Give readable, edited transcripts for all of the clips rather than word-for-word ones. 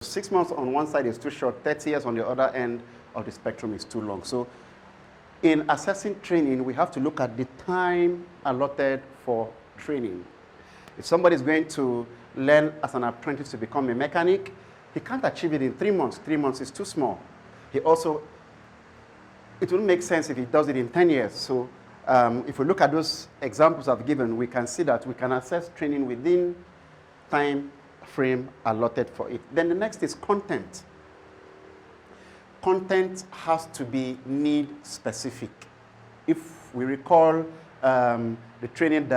6 months on one side is too short, 30 years on the other end of the spectrum is too long. So in assessing training, we have to look at the time allotted for training. If somebody is going to learn as an apprentice to become a mechanic, he can't achieve it in 3 months. 3 months is too small. It wouldn't make sense if he does it in 10 years. So if we look at those examples I've given, we can see that we can assess training within time frame allotted for it. Then the next is content. Content has to be need specific. If we recall the training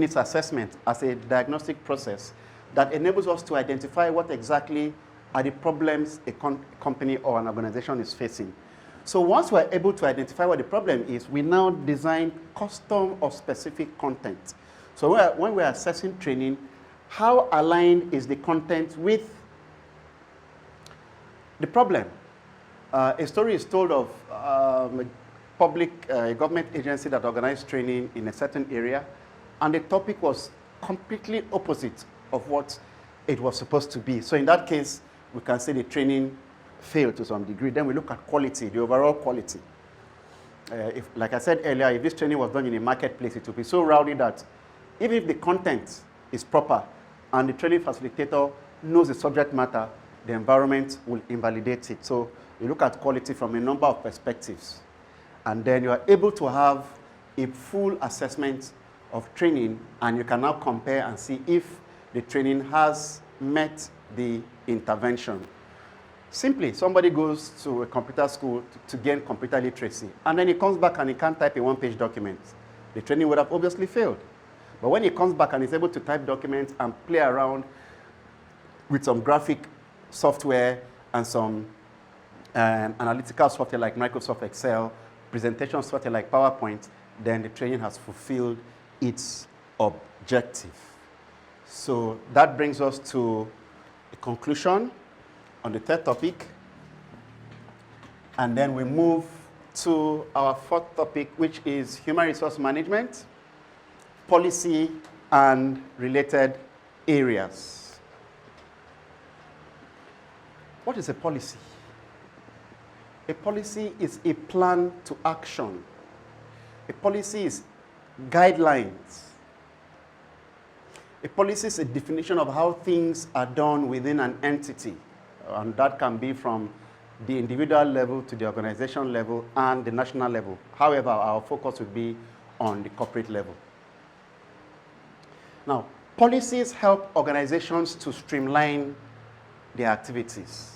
needs assessment as a diagnostic process that enables us to identify what exactly are the problems a company or an organization is facing. So once we're able to identify what the problem is, we now design custom or specific content. So when we're assessing training, how aligned is the content with the problem? A story is told of a government agency that organized training in a certain area, and the topic was completely opposite of what it was supposed to be. So in that case, we can say the training failed to some degree. Then we look at quality, the overall quality. Like I said earlier, if this training was done in a marketplace, it would be so rowdy that even if the content is proper and the training facilitator knows the subject matter, the environment will invalidate it. So you look at quality from a number of perspectives. And then you are able to have a full assessment of training, and you can now compare and see if the training has met the intervention. Simply, somebody goes to a computer school to gain computer literacy, and then he comes back and he can't type a one-page document. The training would have obviously failed. But when he comes back and is able to type documents and play around with some graphic software and some analytical software like Microsoft Excel, presentation software like PowerPoint, then the training has fulfilled its objective. So that brings us to a conclusion on the third topic. And then we move to our fourth topic, which is human resource management, policy, and related areas. What is a policy? A policy is a plan to action. A policy is guidelines. A policy is a definition of how things are done within an entity. And that can be from the individual level to the organization level and the national level. However, our focus would be on the corporate level. Now, policies help organizations to streamline their activities.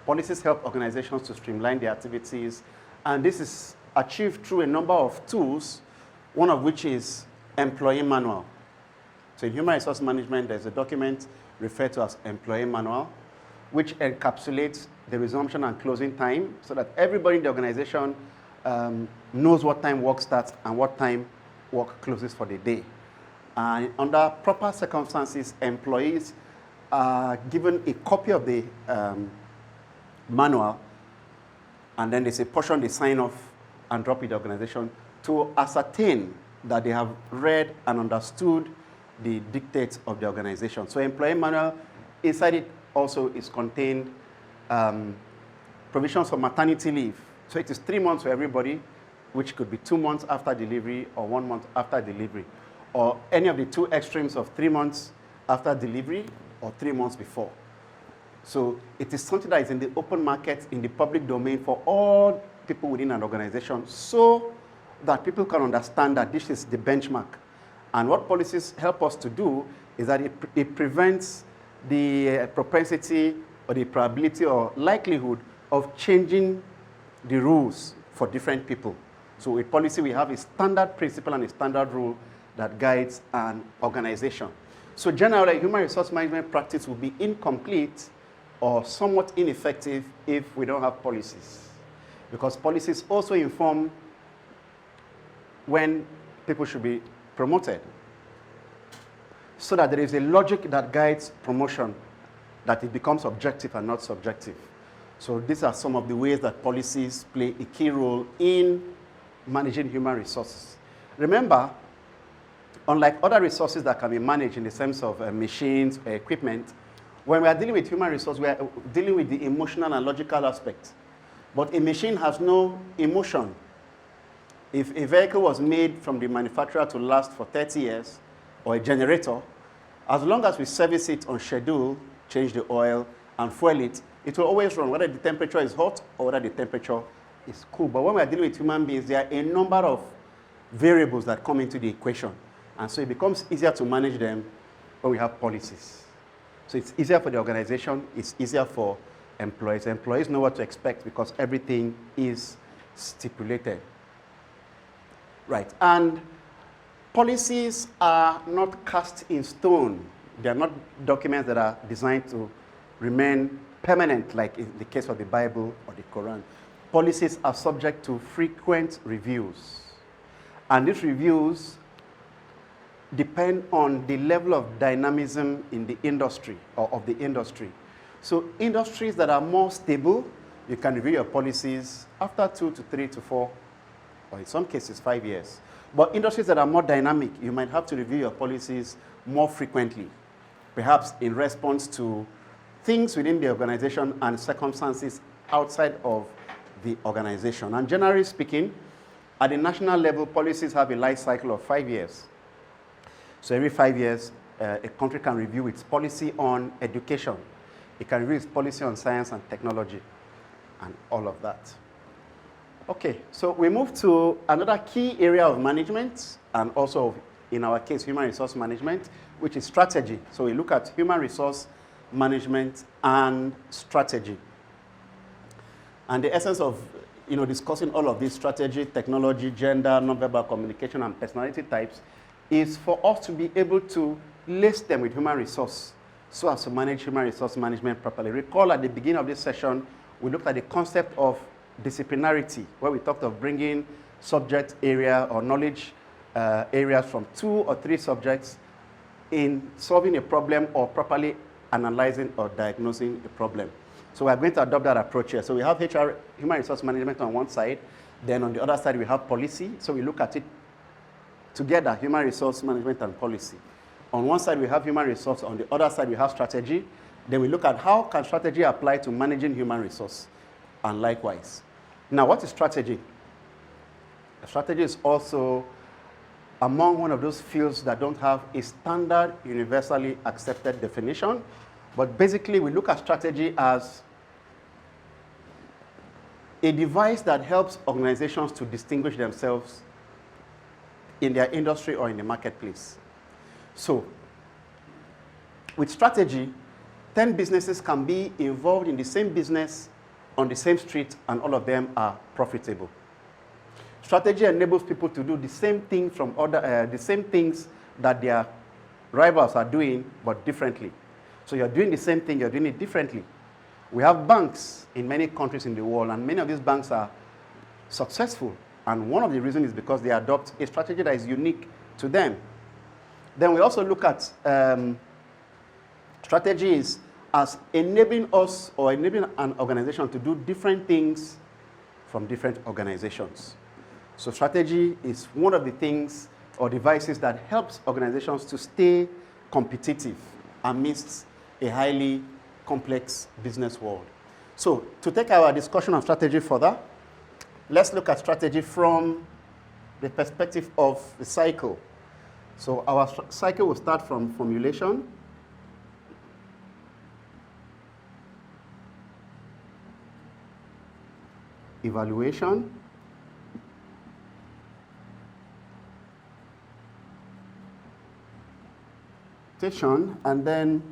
Policies help organizations to streamline their activities, and this is achieved through a number of tools, one of which is employee manual. So in human resource management, there's a document referred to as employee manual, which encapsulates the resumption and closing time so that everybody in the organization knows what time work starts and what time work closes for the day. And under proper circumstances, employees are given a copy of the manual, and then there's a portion they sign off and drop in the organization to ascertain that they have read and understood the dictates of the organization. So employee manual, inside it also is contained provisions for maternity leave. So it is 3 months for everybody, which could be 2 months after delivery or 1 month after delivery, or any of the two extremes of 3 months after delivery or 3 months before. So it is something that is in the open market, in the public domain for all people within an organization, so that people can understand that this is the benchmark. And what policies help us to do is that it prevents the propensity or the probability or likelihood of changing the rules for different people. So with policy, we have a standard principle and a standard rule that guides an organization. So generally, human resource management practice will be incomplete or somewhat ineffective if we don't have policies. Because policies also inform when people should be promoted, so that there is a logic that guides promotion, that it becomes objective and not subjective. So these are some of the ways that policies play a key role in managing human resources. Remember, unlike other resources that can be managed in the sense of machines or equipment, When we are dealing with human resource, we are dealing with the emotional and logical aspect. But a machine has no emotion. If a vehicle was made from the manufacturer to last for 30 years, or a generator, as long as we service it on schedule, change the oil, and fuel it, it will always run, whether the temperature is hot or whether the temperature is cool. But when we are dealing with human beings, there are a number of variables that come into the equation. And so it becomes easier to manage them when we have policies. So it's easier for the organization, it's easier for employees. Employees know what to expect because everything is stipulated. Right, and policies are not cast in stone. They are not documents that are designed to remain permanent, like in the case of the Bible or the Quran. Policies are subject to frequent reviews. And these reviews depend on the level of dynamism in the industry or of the industry. So industries that are more stable, you can review your policies after 2 to 3 to 4, or in some cases 5 years. But industries that are more dynamic, you might have to review your policies more frequently, perhaps in response to things within the organization and circumstances outside of the organization. And generally speaking, at the national level, policies have a life cycle of 5 years. So every 5 years, a country can review its policy on education. It can review its policy on science and technology and all of that. Okay, so we move to another key area of management, and also in our case, human resource management, which is strategy. So we look at human resource management and strategy. And the essence of discussing all of this strategy, technology, gender, nonverbal communication, and personality types is for us to be able to lace them with human resource so as to manage human resource management properly. Recall at the beginning of this session, we looked at the concept of disciplinarity, where we talked of bringing subject area or knowledge areas from 2 or 3 subjects in solving a problem or properly analyzing or diagnosing a problem. So we are going to adopt that approach here. So we have HR, human resource management on one side, then on the other side we have policy. So we look at it together, human resource management and policy. On one side we have human resource, on the other side we have strategy. Then we look at how can strategy apply to managing human resource, and likewise. Now, what is strategy? Strategy is also among one of those fields that don't have a standard, universally accepted definition. But basically, we look at strategy as a device that helps organizations to distinguish themselves in their industry or in the marketplace. So, with strategy, 10 businesses can be involved in the same business on the same street, and all of them are profitable. Strategy enables people to do the same thing the same things that their rivals are doing, but differently. So you're doing the same thing, you're doing it differently. We have banks in many countries in the world, and many of these banks are successful. And one of the reasons is because they adopt a strategy that is unique to them. Then we also look at strategies as enabling us or enabling an organization to do different things from different organizations. So strategy is one of the things or devices that helps organizations to stay competitive amidst a highly complex business world. So to take our discussion on strategy further, let's look at strategy from the perspective of the cycle. So our cycle will start from formulation, evaluation, and then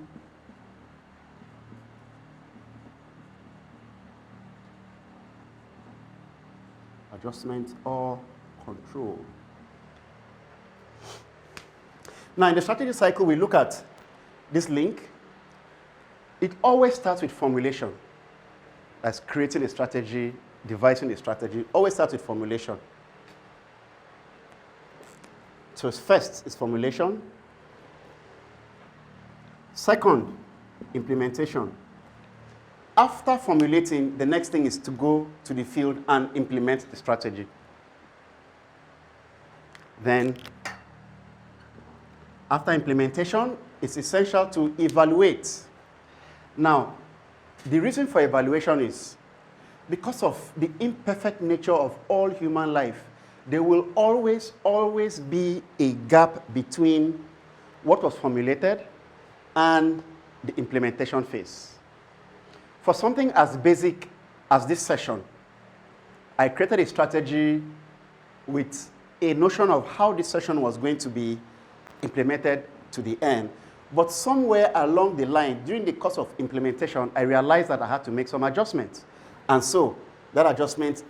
adjustment or control. Now, in the strategy cycle, we look at this link. It always starts with formulation. As creating a strategy, devising a strategy, always starts with formulation. So first is formulation. Second, implementation. After formulating, the next thing is to go to the field and implement the strategy. Then, after implementation, it's essential to evaluate. Now, the reason for evaluation is because of the imperfect nature of all human life, there will always, always be a gap between what was formulated and the implementation phase. For something as basic as this session, I created a strategy with a notion of how this session was going to be implemented to the end. But somewhere along the line, during the course of implementation, I realized that I had to make some adjustments. And so that adjustment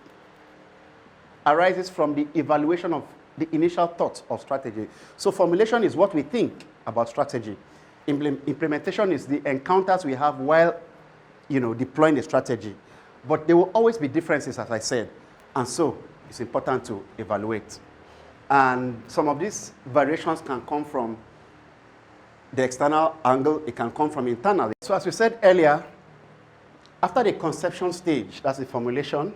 arises from the evaluation of the initial thoughts of strategy. So formulation is what we think about strategy. Implementation is the encounters we have while deploying the strategy. But there will always be differences, as I said. And so it's important to evaluate. And some of these variations can come from the external angle, it can come from internally. So as we said earlier, after the conception stage, that's the formulation,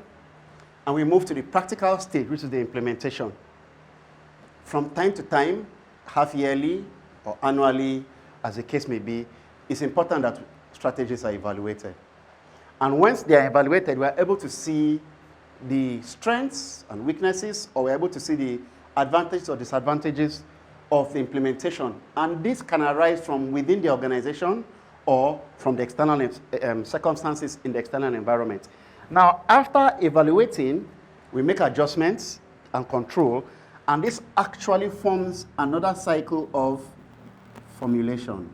and we move to the practical stage, which is the implementation. From time to time, half-yearly or annually, as the case may be, it's important that strategies are evaluated. And once they are evaluated, we are able to see the strengths and weaknesses, or we're able to see the advantages or disadvantages of the implementation. And this can arise from within the organization or from the external circumstances in the external environment. Now, after evaluating, we make adjustments and control, and this actually forms another cycle of formulation.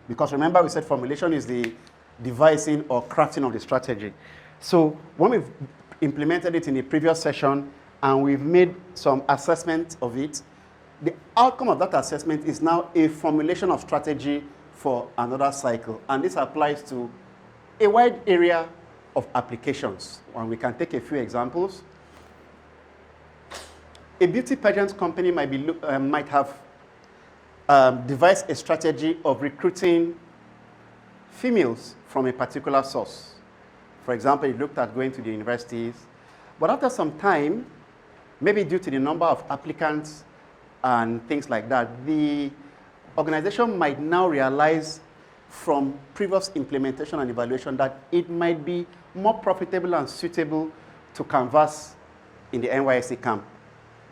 Because remember, we said formulation is the devising or crafting of the strategy. So when we've implemented it in the previous session and we've made some assessment of it, the outcome of that assessment is now a formulation of strategy for another cycle. And this applies to a wide area of applications. And we can take a few examples. A beauty pageant company might have devised a strategy of recruiting females from a particular source. For example, it looked at going to the universities. But after some time, maybe due to the number of applicants and things like that, the organization might now realize from previous implementation and evaluation that it might be more profitable and suitable to canvass in the NYSC camp.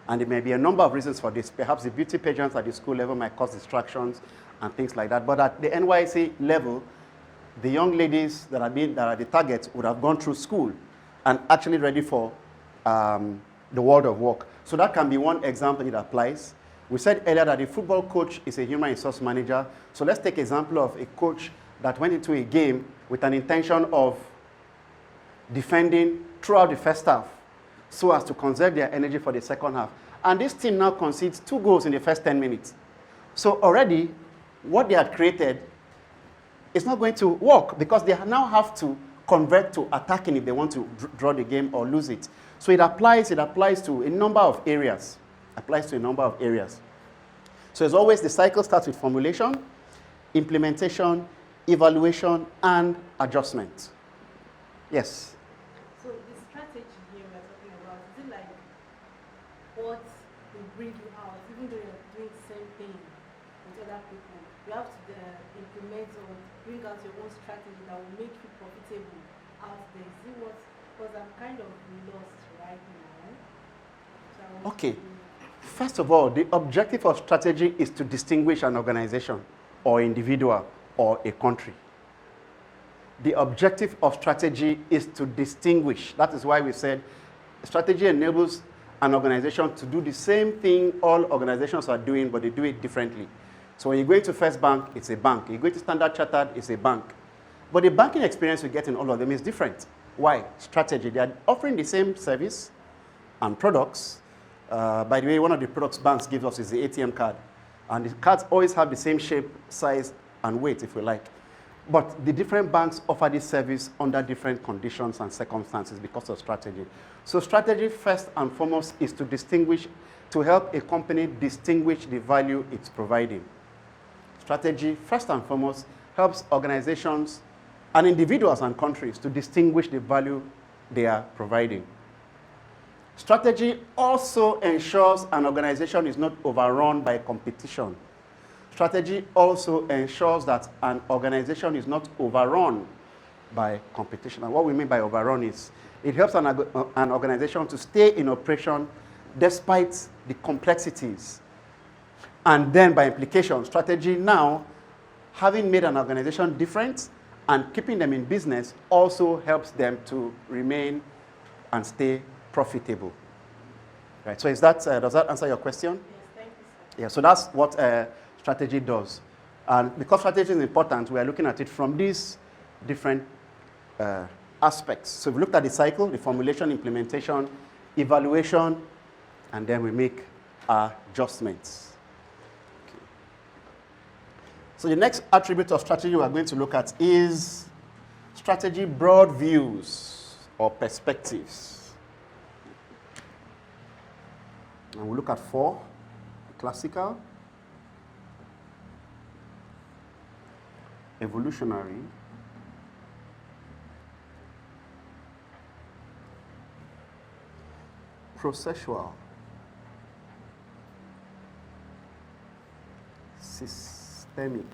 And there may be a number of reasons for this. Perhaps the beauty pageants at the school level might cause distractions and things like that. But at the NYSC level, the young ladies that are the targets would have gone through school and actually ready for the world of work. So that can be one example it applies. We said earlier that the football coach is a human resource manager. So let's take an example of a coach that went into a game with an intention of defending throughout the first half so as to conserve their energy for the second half. And this team now concedes 2 goals in the first 10 minutes. So already, what they had created is not going to work because they now have to convert to attacking if they want to draw the game or lose it. So it applies to a number of areas. So as always, the cycle starts with formulation, implementation, evaluation, and adjustment. Yes? So the strategy here we're talking about, is it like what will bring you out, even though you're doing the same thing with other people? You have to implement or bring out your own strategy that will make you profitable out there. See what? Because I'm kind of lost right now. So okay. First of all, the objective of strategy is to distinguish an organization or individual or a country. The objective of strategy is to distinguish. That is why we said strategy enables an organization to do the same thing all organizations are doing, but they do it differently. So when you go into First Bank, it's a bank. You go to Standard Chartered, it's a bank. But the banking experience you get in all of them is different. Why? Strategy. They are offering the same service and products. By the way, one of the products banks give us is the ATM card. And the cards always have the same shape, size, and weight, if we like. But the different banks offer this service under different conditions and circumstances because of strategy. So strategy, first and foremost, is to distinguish, to help a company distinguish the value it's providing. Strategy, first and foremost, helps organizations and individuals and countries to distinguish the value they are providing. Strategy also ensures an organization is not overrun by competition. Strategy also ensures that an organization is not overrun by competition. And what we mean by overrun is it helps an organization to stay in operation despite the complexities. And then by implication, strategy now, having made an organization different and keeping them in business, also helps them to remain and stay profitable. Right, so does that answer your question? Yes, thank you, sir. Yeah, so that's what strategy does. And because strategy is important, we are looking at it from these different aspects. So we looked at the cycle, the formulation, implementation, evaluation, and then we make adjustments. Okay. So the next attribute of strategy we are going to look at is strategy broad views or perspectives. And we'll look at 4, classical, evolutionary, processual, systemic,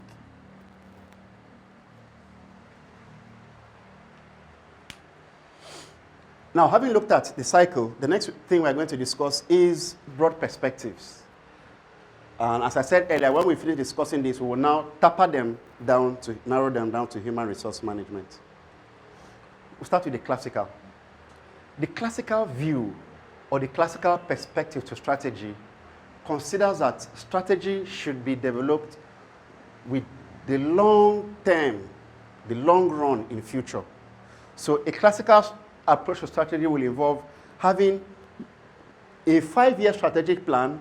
now, having looked at the cycle, the next thing we're going to discuss is broad perspectives. And as I said earlier, when we finish discussing this, we will now narrow them down to human resource management. We'll start with the classical. The classical view or the classical perspective to strategy considers that strategy should be developed with the long term, the long run in future. So a classical approach to strategy will involve having a 5-year strategic plan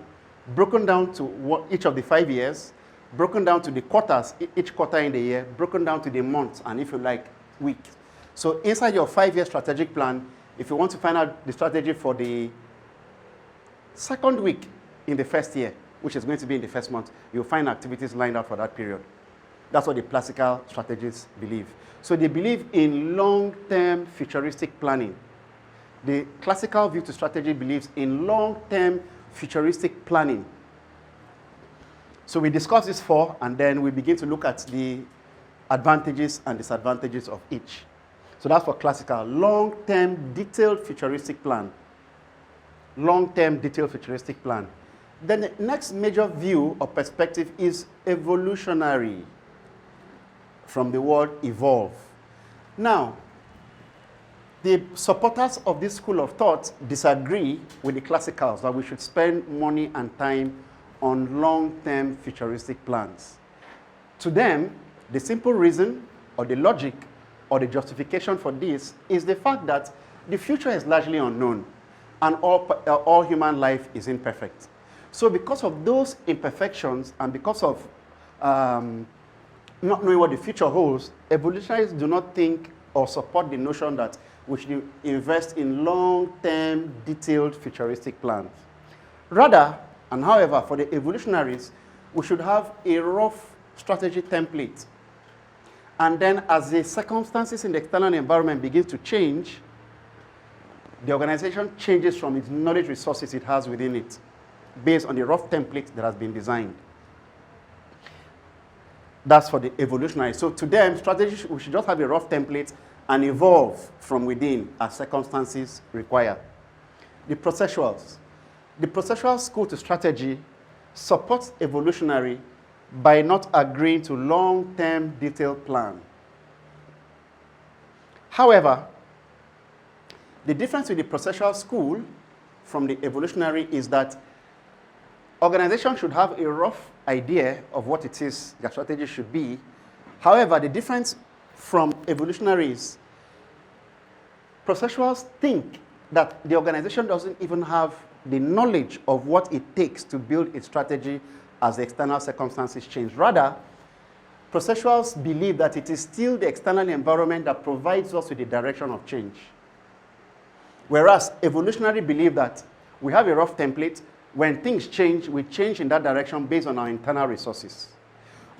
broken down to each of the 5 years, broken down to the quarters, each quarter in the year, broken down to the months, and if you like, weeks. So inside your 5-year strategic plan, if you want to find out the strategy for the second week in the first year, which is going to be in the first month, you'll find activities lined out for that period. That's what the classical strategists believe. So they believe in long-term futuristic planning. The classical view to strategy believes in long-term futuristic planning. So we discuss this 4, and then we begin to look at the advantages and disadvantages of each. So that's for classical, long-term detailed futuristic plan. Long-term detailed futuristic plan. Then the next major view or perspective is evolutionary, from the word evolve. Now, the supporters of this school of thought disagree with the classicals that we should spend money and time on long-term futuristic plans. To them, the simple reason or the logic or the justification for this is the fact that the future is largely unknown and all human life is imperfect. So because of those imperfections and because of not knowing what the future holds, evolutionists do not think or support the notion that we should invest in long-term, detailed, futuristic plans. Rather, and however, for the evolutionaries, we should have a rough strategy template. And then as the circumstances in the external environment begin to change, the organization changes from its knowledge resources it has within it, based on the rough template that has been designed. That's for the evolutionary. So to them, strategy, we should just have a rough template and evolve from within as circumstances require. The processuals. The processual school to strategy supports evolutionary by not agreeing to long-term detailed plan. However, the difference with the processual school from the evolutionary is that organizations should have a rough idea of what it is their strategy should be. However, the difference from evolutionary is processuals think that the organization doesn't even have the knowledge of what it takes to build its strategy as the external circumstances change. Rather, processuals believe that it is still the external environment that provides us with the direction of change. Whereas evolutionary believe that we have a rough template. When things change, we change in that direction based on our internal resources.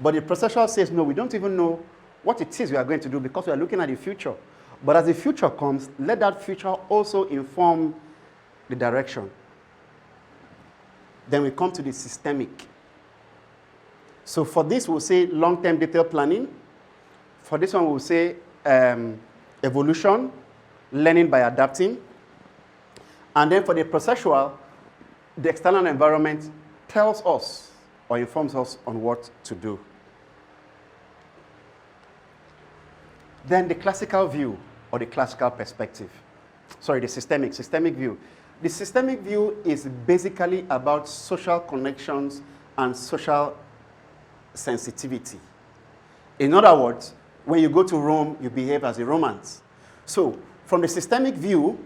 But the processual says, no, we don't even know what it is we are going to do because we are looking at the future. But as the future comes, let that future also inform the direction. Then we come to the systemic. So for this, we'll say long-term detailed planning. For this one, we'll say evolution, learning by adapting. And then for the processual, the external environment tells us or informs us on what to do. Then the classical view or the classical perspective. Sorry, the systemic view. The systemic view is basically about social connections and social sensitivity. In other words, when you go to Rome, you behave as a Roman. So, from the systemic view,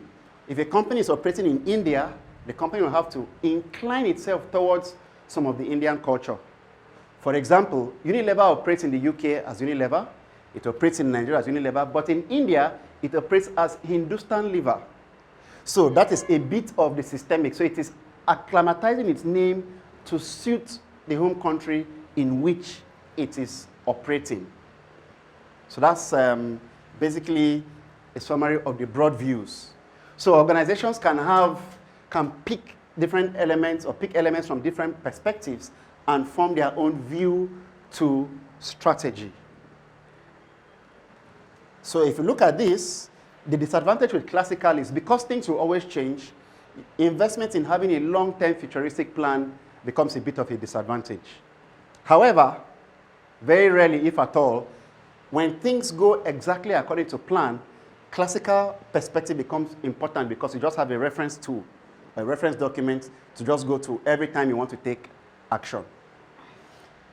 if a company is operating in India, the company will have to incline itself towards some of the Indian culture. For example, Unilever operates in the UK as Unilever, it operates in Nigeria as Unilever, but in India, it operates as Hindustan Liver. So that is a bit of the systemic. So it is acclimatizing its name to suit the home country in which it is operating. So that's basically a summary of the broad views. So organizations can pick different elements or pick elements from different perspectives and form their own view to strategy. So if you look at this, the disadvantage with classical is because things will always change, investment in having a long-term futuristic plan becomes a bit of a disadvantage. However, very rarely, if at all, when things go exactly according to plan, classical perspective becomes important because you just have a reference tool, a reference document to just go to every time you want to take action.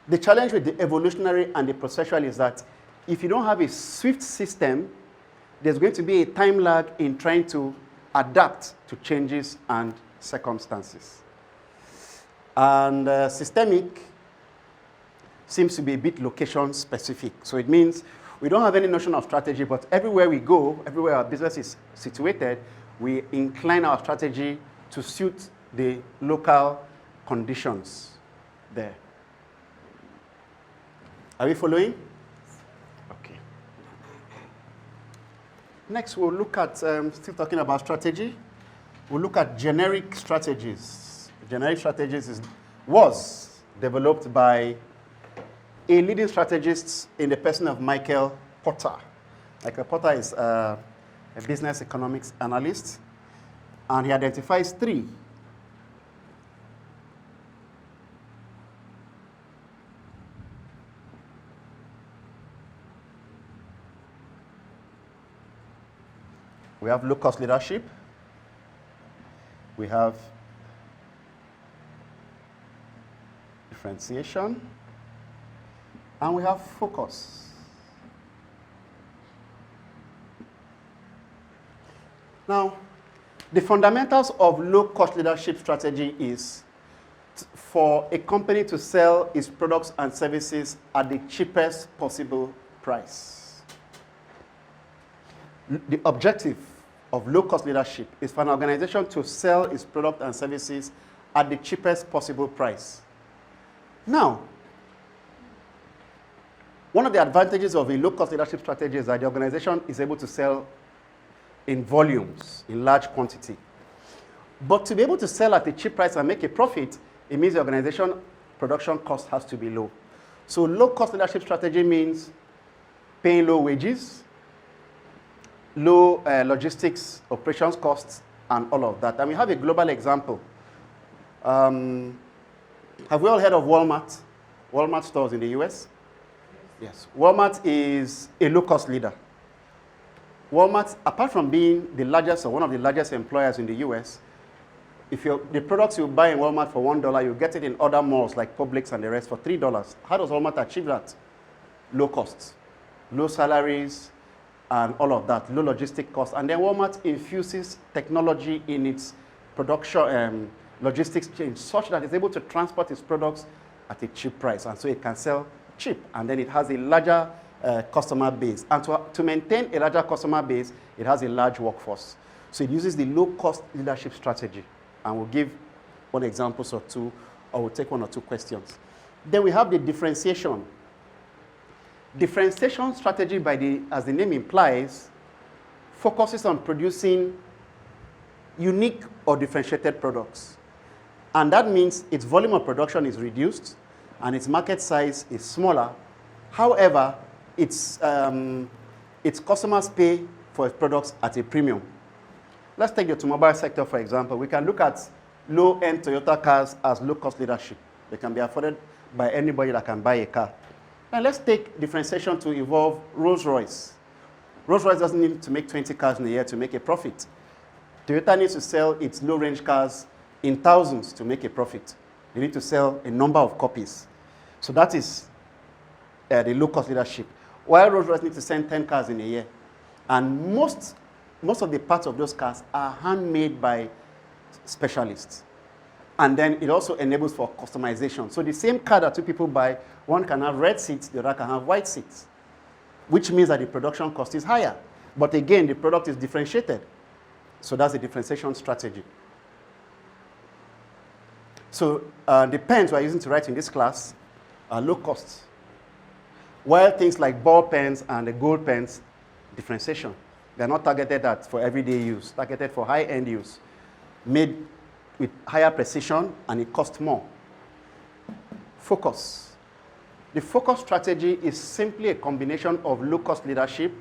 The challenge with the evolutionary and the processual is that if you don't have a swift system, there's going to be a time lag in trying to adapt to changes and circumstances. And systemic seems to be a bit location specific. So it means we don't have any notion of strategy, but everywhere we go, everywhere our business is situated, we incline our strategy to suit the local conditions there. Are we following? Okay. Next, we'll look at, still talking about strategy, we'll look at generic strategies. Generic strategies was developed by a leading strategist in the person of Michael Porter. Michael Porter is a business economics analyst, and he identifies three. We have low-cost leadership. We have differentiation. And we have focus. Now, the fundamentals of low-cost leadership strategy is for a company to sell its products and services at the cheapest possible price. The objective of low-cost leadership is for an organization to sell its products and services at the cheapest possible price. Now, one of the advantages of a low-cost leadership strategy is that the organization is able to sell in volumes, in large quantity. But to be able to sell at a cheap price and make a profit, it means the organization production cost has to be low. So low-cost leadership strategy means paying low wages, low logistics, operations costs, and all of that. And we have a global example. Have we all heard of Walmart? Walmart stores in the US? Yes. Walmart is a low-cost leader. Walmart, apart from being the largest or one of the largest employers in the US, if the products you buy in Walmart for $1, you get it in other malls like Publix and the rest for $3. How does Walmart achieve that? Low costs, low salaries, and all of that, low logistic costs. And then Walmart infuses technology in its production logistics chain such that it's able to transport its products at a cheap price. And so it can sell cheap. And then it has a larger customer base. And to maintain a larger customer base, it has a large workforce. So it uses the low-cost leadership strategy. And we'll give one example or two, or we'll take one or two questions. Then we have the differentiation. Differentiation strategy, as the name implies, focuses on producing unique or differentiated products. And that means its volume of production is reduced, and its market size is smaller. However, its customers pay for its products at a premium. Let's take the automobile sector, for example. We can look at low-end Toyota cars as low-cost leadership. They can be afforded by anybody that can buy a car. Now let's take differentiation to involve Rolls-Royce. Rolls-Royce doesn't need to make 20 cars in a year to make a profit. Toyota needs to sell its low-range cars in thousands to make a profit. They need to sell a number of copies. So that is the low-cost leadership. While Rolls-Royce needs to send 10 cars in a year. And most of the parts of those cars are handmade by specialists. And then it also enables for customization. So the same car that two people buy, one can have red seats, the other can have white seats, which means that the production cost is higher. But again, the product is differentiated. So that's the differentiation strategy. So the pens we're using to write in this class are low cost. While things like ball pens and the gold pens, differentiation. They're not targeted for everyday use, targeted for high-end use, made with higher precision, and it costs more. Focus. The focus strategy is simply a combination of low-cost leadership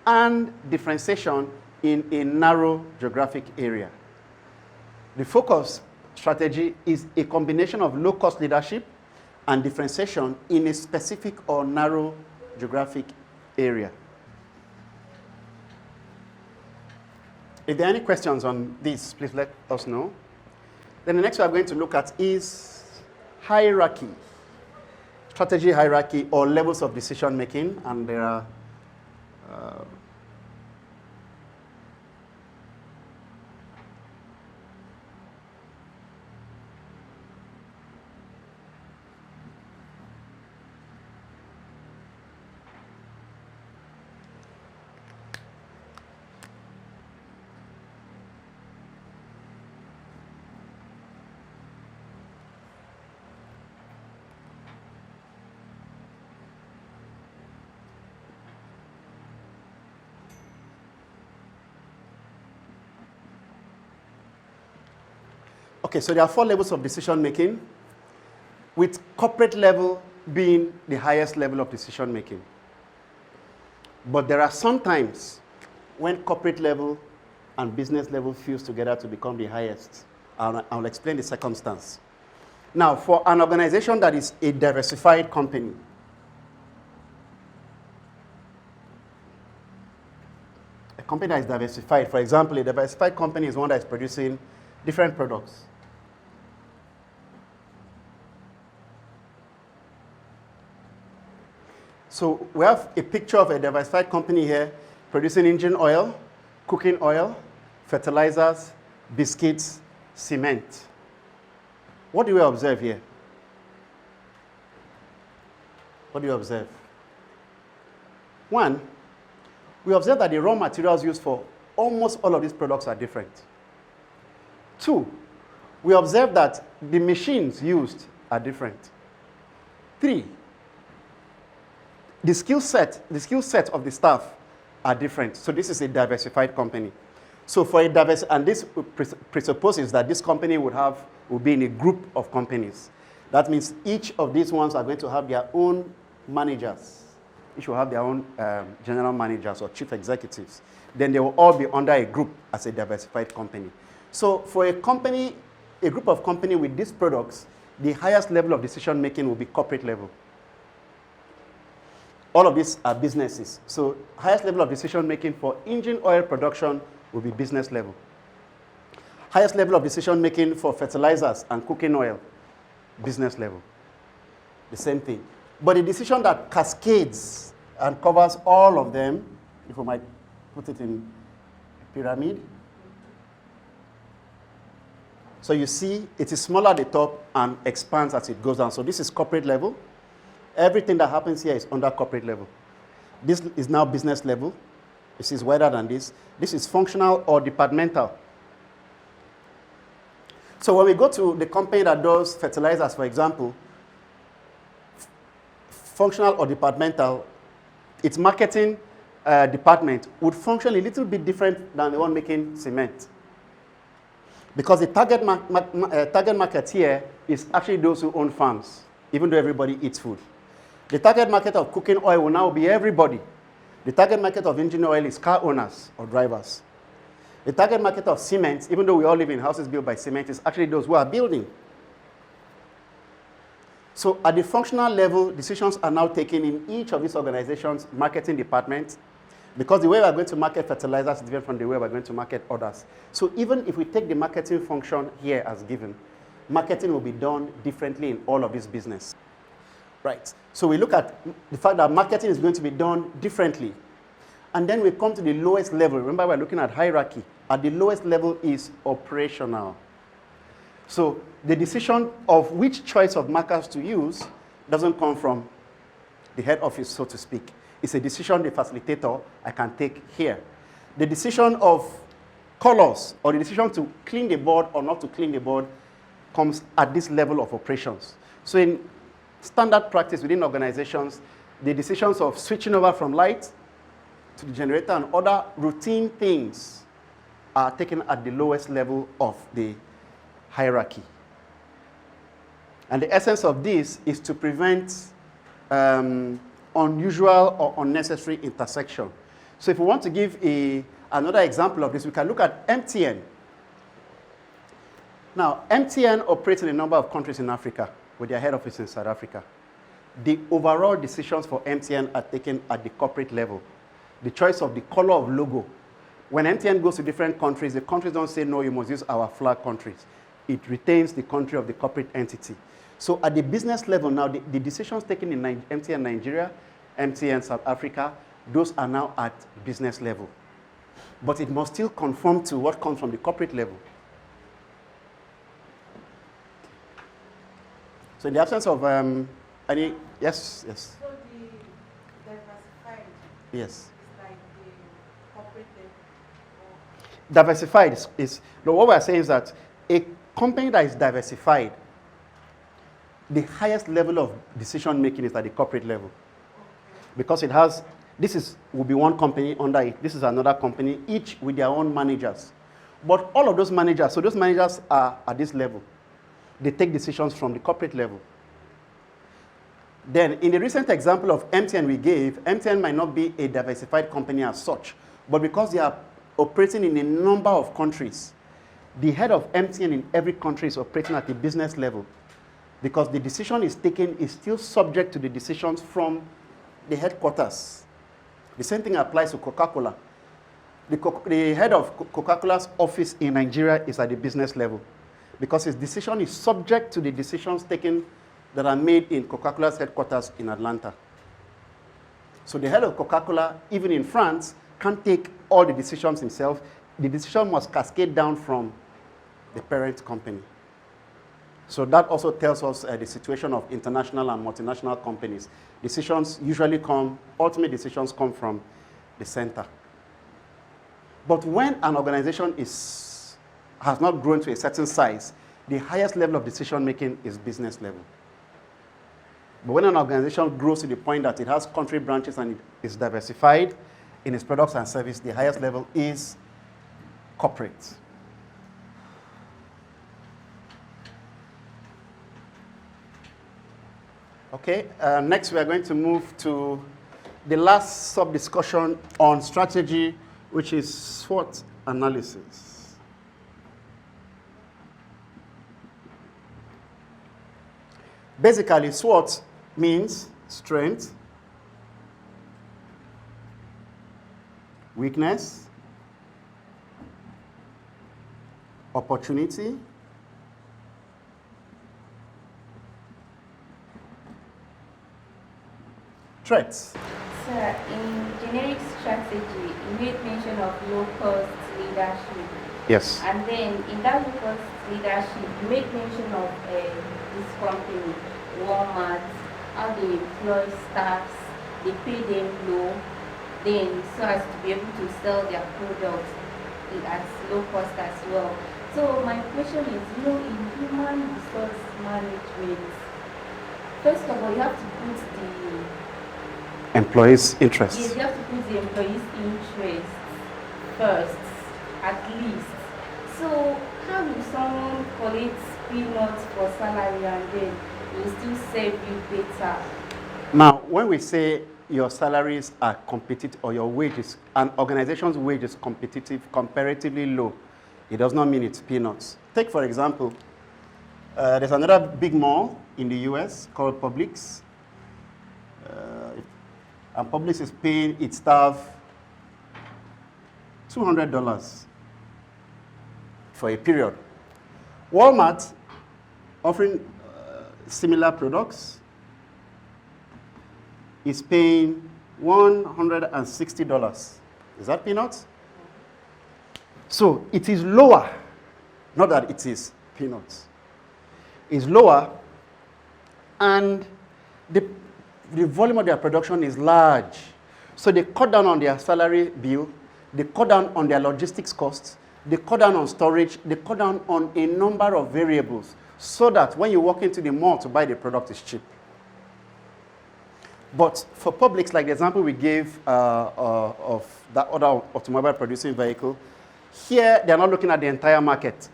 and differentiation in a narrow geographic area. The focus strategy is a combination of low-cost leadership and differentiation in a specific or narrow geographic area. If there are any questions on this, please let us know. Then the next one we're going to look at is hierarchy, strategy hierarchy, or levels of decision making. And there are okay, so there are 4 levels of decision making, with corporate level being the highest level of decision making. But there are some times when corporate level and business level fuse together to become the highest. I'll explain the circumstance. Now, for an organization that is a diversified company, a company that is diversified, for example, a diversified company is one that is producing different products. So we have a picture of a diversified company here producing engine oil, cooking oil, fertilizers, biscuits, cement. What do we observe here? What do you observe? One, we observe that the raw materials used for almost all of these products are different. 2, we observe that the machines used are different. 3, the skill set of the staff are different. So this is a diversified company. So for a diverse, and this presupposes that this company would be in a group of companies. That means each of these ones are going to have their own managers. Each will have their own general managers or chief executives. Then they will all be under a group as a diversified company. So for a company, a group of companies with these products, the highest level of decision making will be corporate level. All of these are businesses. So highest level of decision making for engine oil production will be business level. Highest level of decision making for fertilizers and cooking oil, business level. The same thing. But the decision that cascades and covers all of them, if we might put it in a pyramid. So you see, it is smaller at the top and expands as it goes down. So this is corporate level. Everything that happens here is under corporate level. This is now business level. This is wider than this. This is functional or departmental. So when we go to the company that does fertilizers, for example, functional or departmental, its marketing department would function a little bit different than the one making cement. Because the target market here is actually those who own farms. even though everybody eats food. The target market of cooking oil will now be everybody. The target market of engine oil is car owners or drivers. The target market of cement, even though we all live in houses built by cement, is actually those who are building. So at the functional level, decisions are now taken in each of these organizations' marketing departments, because the way we're going to market fertilizers is different from the way we're going to market others. So even if we take the marketing function here as given, marketing will be done differently in all of this business. Right. So we look at the fact that marketing is going to be done differently. And then we come to the lowest level. Remember, we're looking at hierarchy. At the lowest level is operational. So the decision of which choice of markers to use doesn't come from the head office, so to speak. It's a decision the facilitator I can take here. The decision of colors or the decision to clean the board or not to clean the board comes at this level of operations. So in standard practice within organizations, the decisions of switching over from light to the generator and other routine things are taken at the lowest level of the hierarchy. And the essence of this is to prevent unusual or unnecessary intersection. So if we want to give another example of this, we can look at MTN. Now, MTN operates in a number of countries in Africa with their head office in South Africa. The overall decisions for MTN are taken at the corporate level. The choice of the color of logo. When MTN goes to different countries, the countries don't say, no, you must use our flag countries. It retains the country of the corporate entity. So at the business level now, the decisions taken in MTN Nigeria, MTN South Africa, those are now at business level. But it must still conform to what comes from the corporate level. So in the absence of any, yes. So the diversified Yes. is like the corporate level. Diversified is no, what we're saying is that a company that is diversified, the highest level of decision making is at the corporate level. Because it has, will be one company under it, this is another company, each with their own managers. But all of those managers, so those managers are at this level. They take decisions from the corporate level. Then, in the recent example of MTN we gave, MTN might not be a diversified company as such, but because they are operating in a number of countries, the head of MTN in every country is operating at the business level, because the decision is taken is still subject to the decisions from the headquarters. The same thing applies to Coca-Cola. The head of Coca-Cola's office in Nigeria is at the business level, because his decision is subject to the decisions taken that are made in Coca-Cola's headquarters in Atlanta. So the head of Coca-Cola, even in France, can't take all the decisions himself. The decision must cascade down from the parent company. So that also tells us the situation of international and multinational companies. Decisions usually ultimate decisions come from the center. But when an organization has not grown to a certain size, the highest level of decision making is business level. But when an organization grows to the point that it has country branches and it is diversified in its products and services, the highest level is corporate. Okay, next we are going to move to the last sub-discussion on strategy, which is SWOT analysis. Basically, SWOT means strength, weakness, opportunity, threats. Sir, in generic strategy, you made mention of low-cost leadership. Yes. And then in that low-cost leadership, you made mention of this company, Walmart, how they employ staffs, they pay them low, then so as to be able to sell their products at low cost as well. So my question is, in human resource management, first of all, you have to put the employees' interests. Yes, you have to put the employees' interests first, at least. So how will someone collect peanuts for salary and then you still serve sir. Now, when we say your salaries are competitive or your wages, an organization's wage is competitive, comparatively low, it does not mean it's peanuts. Take, for example, there's another big mall in the US called Publix. And Publix is paying its staff $200 for a period. Walmart, offering similar products, is paying $160. Is that peanuts? So it is lower, not that it is peanuts. It's lower, and the volume of their production is large. So they cut down on their salary bill, they cut down on their logistics costs, they cut down on storage, they cut down on a number of variables so that when you walk into the mall to buy the product, it's cheap. But for Publix, like the example we gave of that other automobile producing vehicle, here they're not looking at the entire market.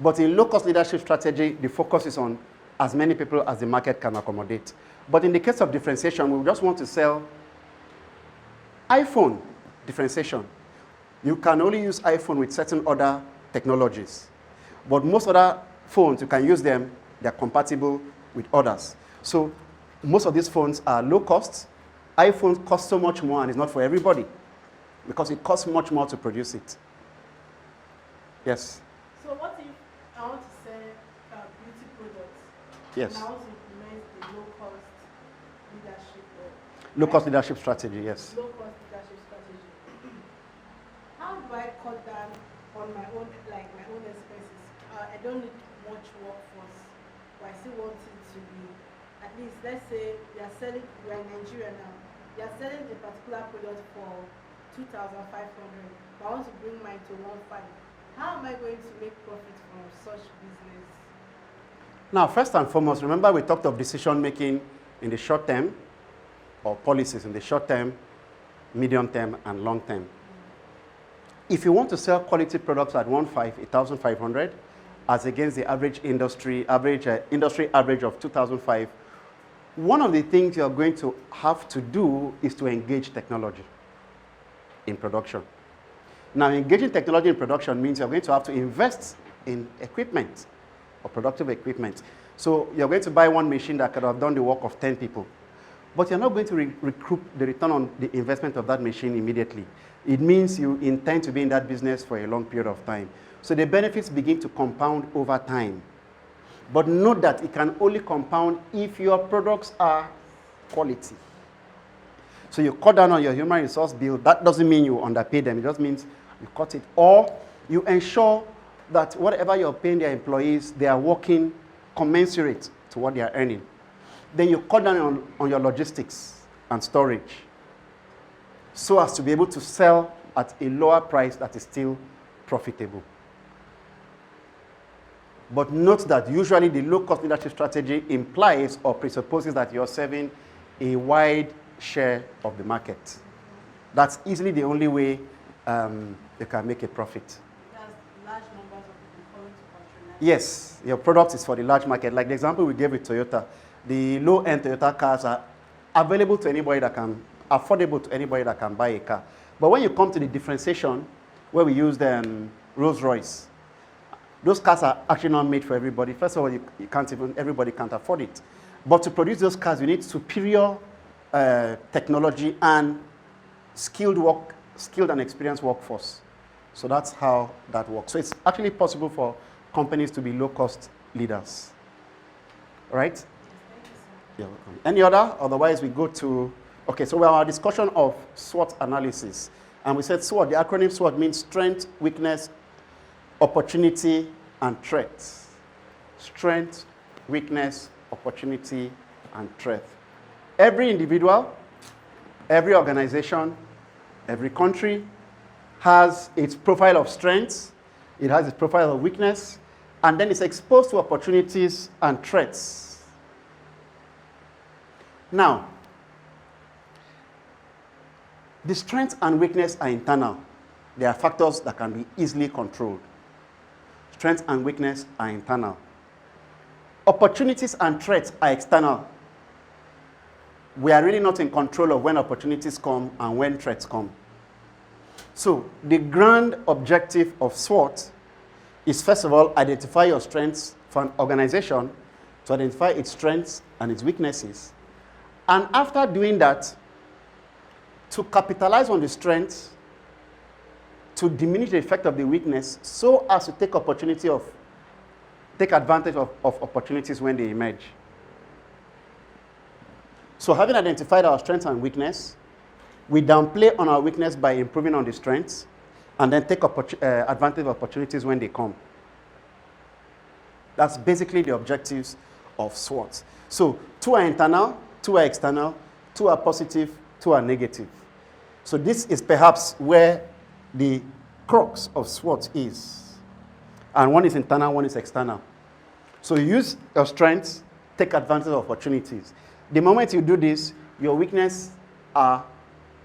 But in low-cost leadership strategy, the focus is on as many people as the market can accommodate. But in the case of differentiation, we just want to sell iPhone differentiation. You can only use iPhone with certain other technologies. But most other phones, you can use them, they're compatible with others. So most of these phones are low cost. iPhones cost so much more, and it's not for everybody because it costs much more to produce it. Yes? So what if I want to sell beauty products? Yes. And I want to implement the low-cost leadership. Low-cost leadership strategy, yes. Low-cost leadership strategy. How do I cut down on my own, like my own expenses? I don't need much workforce, but I still want it to be, at least, let's say we are in Nigeria now, they are selling a particular product for 2,500, but I want to bring mine to 1,500. How am I going to make profit from such business? Now, first and foremost, remember we talked of decision making in the short term, or policies in the short term, medium term, and long term. If you want to sell quality products at 1,500, as against the average industry average of 2,005, one of the things you're going to have to do is to engage technology in production. Now, engaging technology in production means you're going to have to invest in equipment or productive equipment. So you're going to buy one machine that could have done the work of 10 people. But you're not going to recoup the return on the investment of that machine immediately. It means you intend to be in that business for a long period of time. So the benefits begin to compound over time. But note that it can only compound if your products are quality. So you cut down on your human resource bill. That doesn't mean you underpay them. It just means you cut it. Or you ensure that whatever you're paying their employees, they are working commensurate to what they are earning. Then you cut down on your logistics and storage so as to be able to sell at a lower price that is still profitable. But note that usually the low-cost leadership strategy implies or presupposes that you're serving a wide share of the market. That's easily the only way you can make a profit. That's large numbers of people coming to patronize. Yes, your product is for the large market. Like the example we gave with Toyota, the low-end Toyota cars are available to anybody that can, affordable to anybody that can buy a car. But when you come to the differentiation, where we use the Rolls-Royce, those cars are actually not made for everybody. First of all, everybody can't afford it. But to produce those cars, you need superior technology and skilled and experienced workforce. So that's how that works. So it's actually possible for companies to be low-cost leaders. Right? Yes, thank you, sir. You're welcome. Any other? Otherwise, we go to, okay, so we have our discussion of SWOT analysis. And we said SWOT, the acronym SWOT means strength, weakness, opportunity, and threat. Strength, weakness, opportunity, and threat. Every individual, every organization, every country has its profile of strengths, it has its profile of weakness, and then it's exposed to opportunities and threats. Now, the strengths and weakness are internal. They are factors that can be easily controlled. Strengths and weakness are internal. Opportunities and threats are external. we are really not in control of when opportunities come and when threats come. So the grand objective of SWOT is, first of all, identify your strengths for an organization, to identify its strengths and its weaknesses. And after doing that, to capitalize on the strengths, to diminish the effect of the weakness, so as to take advantage of opportunities when they emerge. So having identified our strengths and weakness, we downplay on our weakness by improving on the strengths, and then take advantage of opportunities when they come. That's basically the objectives of SWOT. So 2 are internal, 2 are external, 2 are positive, 2 are negative. So this is perhaps where the crux of SWOT is. And one is internal, one is external. So use your strengths, take advantage of opportunities. The moment you do this, your weaknesses are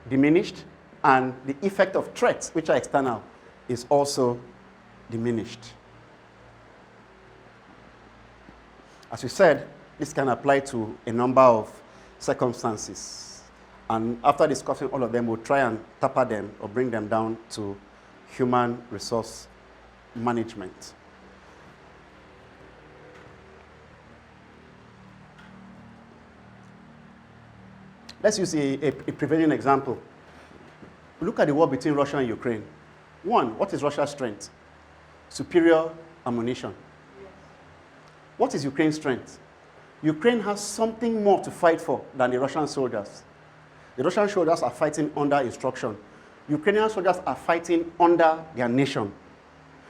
diminished, and the effect of threats, which are external, is also diminished. As we said, this can apply to a number of circumstances. And after discussing all of them, we'll try and taper them or bring them down to human resource management. Let's use a prevailing example. Look at the war between Russia and Ukraine. One, what is Russia's strength? Superior ammunition. Yes. What is Ukraine's strength? Ukraine has something more to fight for than the Russian soldiers. The Russian soldiers are fighting under instruction. Ukrainian soldiers are fighting under their nation.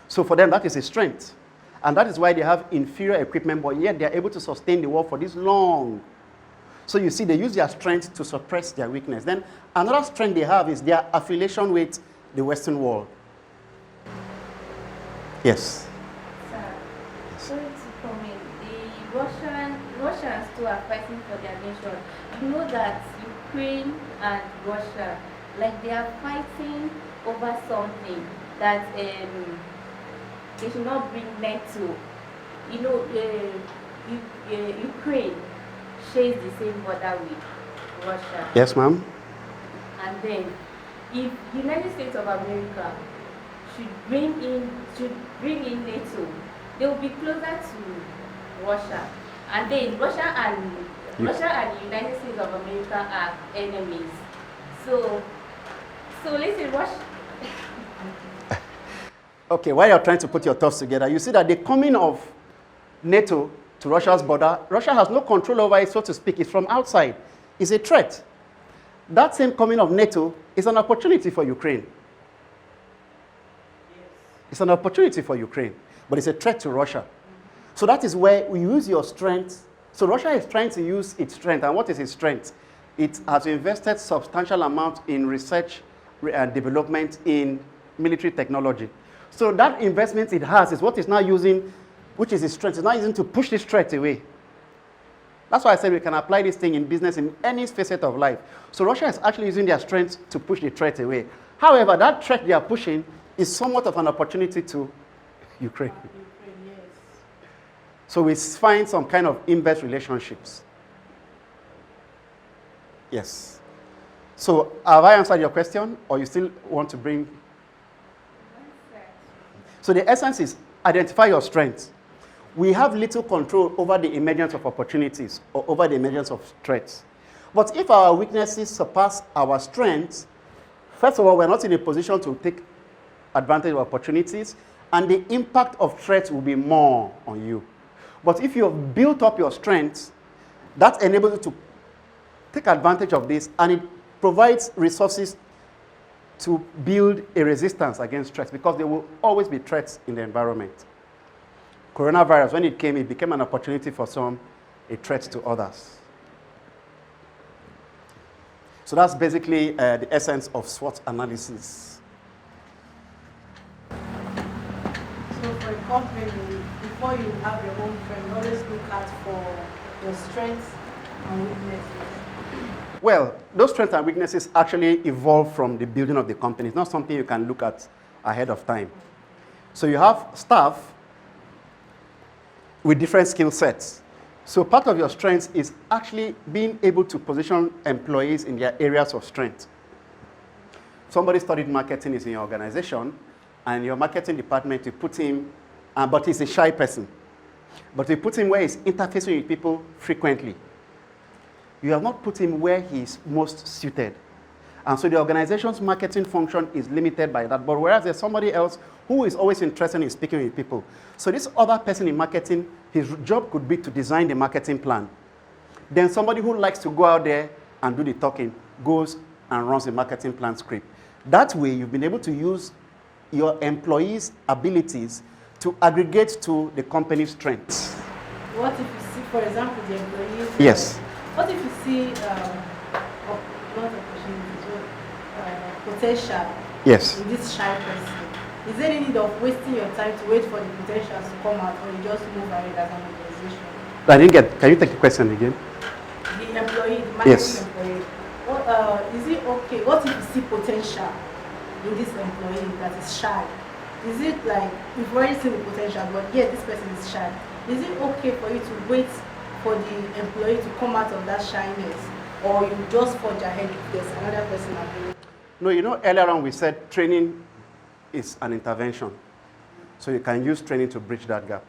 So for them, that is a strength. And that is why they have inferior equipment, but yet they are able to sustain the war for this long. So you see, they use their strength to suppress their weakness. Then another strength they have is their affiliation with the Western world. Yes? Sir, sorry to comment. The Russians too are fighting for their nation. You know that Ukraine and Russia, like they are fighting over something that they should not bring NATO. You know, Ukraine shares the same border with Russia. Yes, ma'am. And then, if United States of America should bring in NATO, they will be closer to Russia. And then Russia and the United States of America are enemies. So listen, Russia. Okay, while you're trying to put your thoughts together, you see that the coming of NATO to Russia's border, Russia has no control over it, so to speak. It's from outside. It's a threat. That same coming of NATO is an opportunity for Ukraine. Yes. It's an opportunity for Ukraine, but it's a threat to Russia. So that is where we use your strength. So Russia is trying to use its strength. And what is its strength? It has invested substantial amount in research and development in military technology. So that investment it has is what it's now using, which is its strength. It's now using to push this threat away. That's why I said we can apply this thing in business in any facet of life. So Russia is actually using their strength to push the threat away. However, that threat they are pushing is somewhat of an opportunity to Ukraine. Yes. So we find some kind of inverse relationships. Yes. So have I answered your question, or you still want to bring? So the essence is identify your strengths. We have little control over the emergence of opportunities or over the emergence of threats. But if our weaknesses surpass our strengths, first of all, we're not in a position to take advantage of opportunities, and the impact of threats will be more on you. But if you have built up your strengths, that enables you to take advantage of this, and it provides resources to build a resistance against threats, because there will always be threats in the environment. Coronavirus, when it came, it became an opportunity for some, a threat to others. So that's basically the essence of SWOT analysis. So for a company, before you have your own firm, always look out for your strengths and weaknesses. Well, those strengths and weaknesses actually evolve from the building of the company. It's not something you can look at ahead of time. So you have staff with different skill sets. So part of your strengths is actually being able to position employees in their areas of strength. Somebody studied marketing is in your organization, and your marketing department, you put him, but he's a shy person. But you put him where he's interfacing with people frequently. You have not put him where he's most suited. And so the organization's marketing function is limited by that. But whereas there's somebody else who is always interested in speaking with people. So this other person in marketing, his job could be to design the marketing plan. Then somebody who likes to go out there and do the talking goes and runs the marketing plan script. That way, you've been able to use your employees' abilities to aggregate to the company's strengths. What if you see, for example, the employees? Yes. What if you see, not opportunities, potential Yes. in this shy person? Is there any need of wasting your time to wait for the potentials to come out, or you just move ahead as an organization? I didn't get, can you take the question again? The employee, the marketing Yes. employee. What, is it okay? What if you see potential in this employee that is shy? Is it like, you've already seen the potential, but yet this person is shy? Is it okay for you to wait for the employee to come out of that shyness, or you just forge ahead if there's another person available? No, you know, earlier on we said training is an intervention. So you can use training to bridge that gap.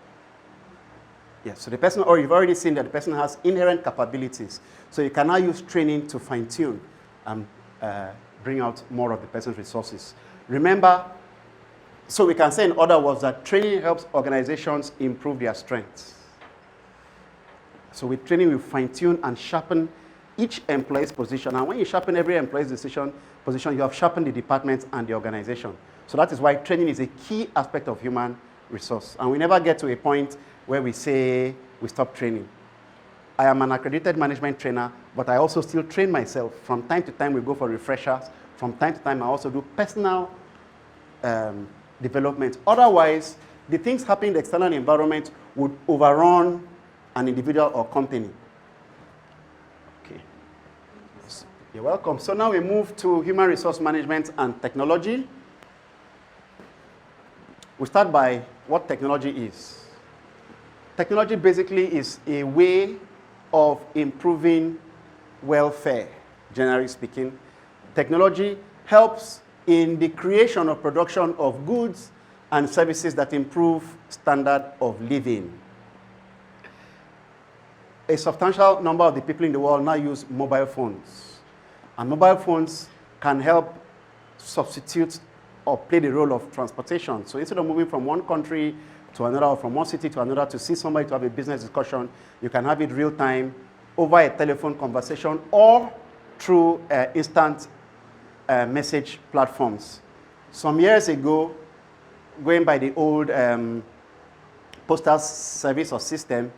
Yes, so the person, or you've already seen that the person has inherent capabilities. So you can now use training to fine-tune and bring out more of the person's resources. Remember, so we can say in other words that training helps organizations improve their strengths. So with training, we fine-tune and sharpen each employee's position. And when you sharpen every employee's position, you have sharpened the department and the organization. So that is why training is a key aspect of human resource. And we never get to a point where we say we stop training. I am an accredited management trainer, but I also still train myself. From time to time, we go for refreshers. From time to time, I also do personal development. Otherwise, the things happening in the external environment would overrun an individual or company. Okay. You're welcome. So now we move to human resource management and technology. We start by what technology is. Technology basically is a way of improving welfare, generally speaking. Technology helps in the creation or production of goods and services that improve standard of living. A substantial number of the people in the world now use mobile phones. And mobile phones can help substitute or play the role of transportation. So instead of moving from one country to another, or from one city to another to see somebody to have a business discussion, you can have it real time over a telephone conversation or through instant message platforms. Some years ago, going by the old postal service or system,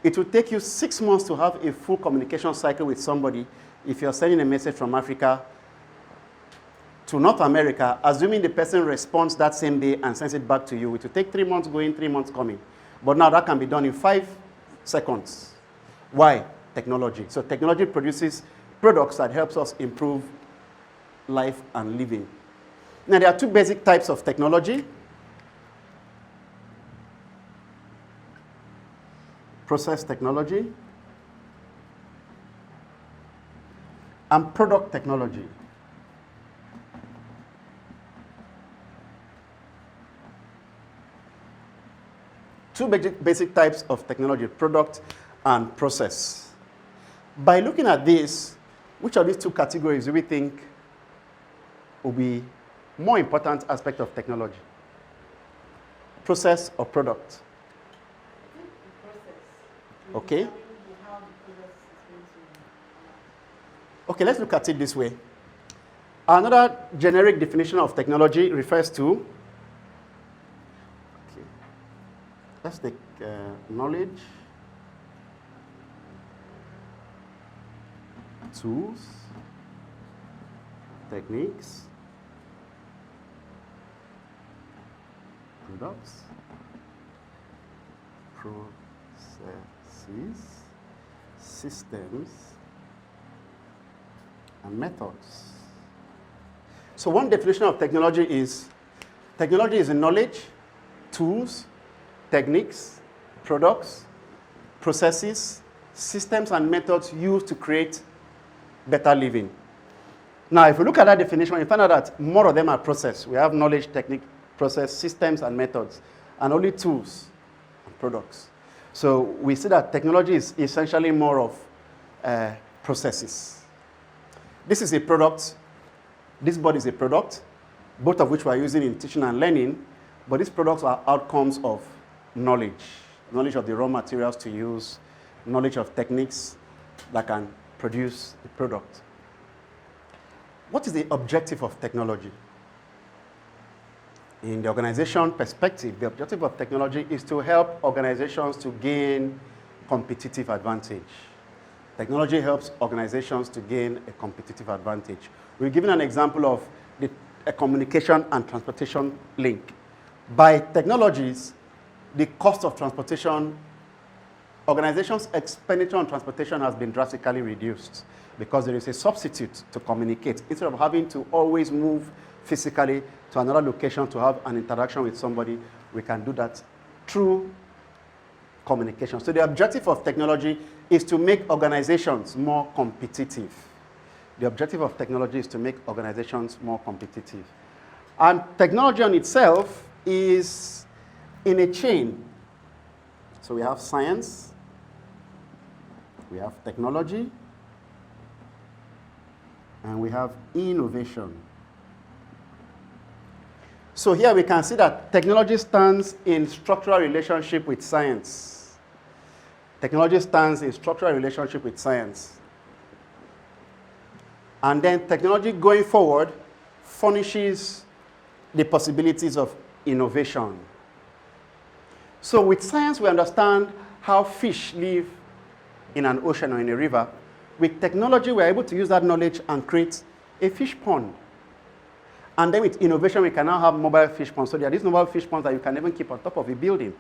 it would take you 6 months to have a full communication cycle with somebody if you're sending a message from Africa to North America, assuming the person responds that same day and sends it back to you. It will take 3 months going, 3 months coming. But now that can be done in 5 seconds. Why? Technology. So technology produces products that helps us improve life and living. Now there are 2 basic types of technology. Process technology and product technology. Two basic types of technology, product and process. By looking at this, which of these 2 categories do we think will be more important aspect of technology? Process or product? Okay. Okay, let's look at it this way. Another generic definition of technology refers to, let's take knowledge, tools, techniques, products, processes, systems, and methods. So one definition of technology is knowledge, tools, techniques, products, processes, systems, and methods used to create better living. Now, if you look at that definition, you find out that more of them are process. We have knowledge, technique, process, systems, and methods, and only tools and products. So we see that technology is essentially more of processes. This is a product. This board is a product, both of which we are using in teaching and learning, but these products are outcomes of knowledge. Knowledge of the raw materials to use, knowledge of techniques that can produce the product. What is the objective of technology? In the organization perspective, the objective of technology is to help organizations to gain competitive advantage. Technology helps organizations to gain a competitive advantage. We're giving an example of a communication and transportation link. By technologies, the cost of transportation, organizations' expenditure on transportation has been drastically reduced because there is a substitute to communicate. Instead of having to always move physically to another location to have an interaction with somebody, we can do that through communication. So the objective of technology is to make organizations more competitive. The objective of technology is to make organizations more competitive. And technology on itself is in a chain. So we have science, we have technology, and we have innovation. So here we can see that technology stands in structural relationship with science. Technology stands in structural relationship with science. And then technology going forward furnishes the possibilities of innovation. So with science, we understand how fish live in an ocean or in a river. With technology, we're able to use that knowledge and create a fish pond. And then with innovation, we can now have mobile fish ponds. So there are these mobile fish ponds that you can even keep on top of a building.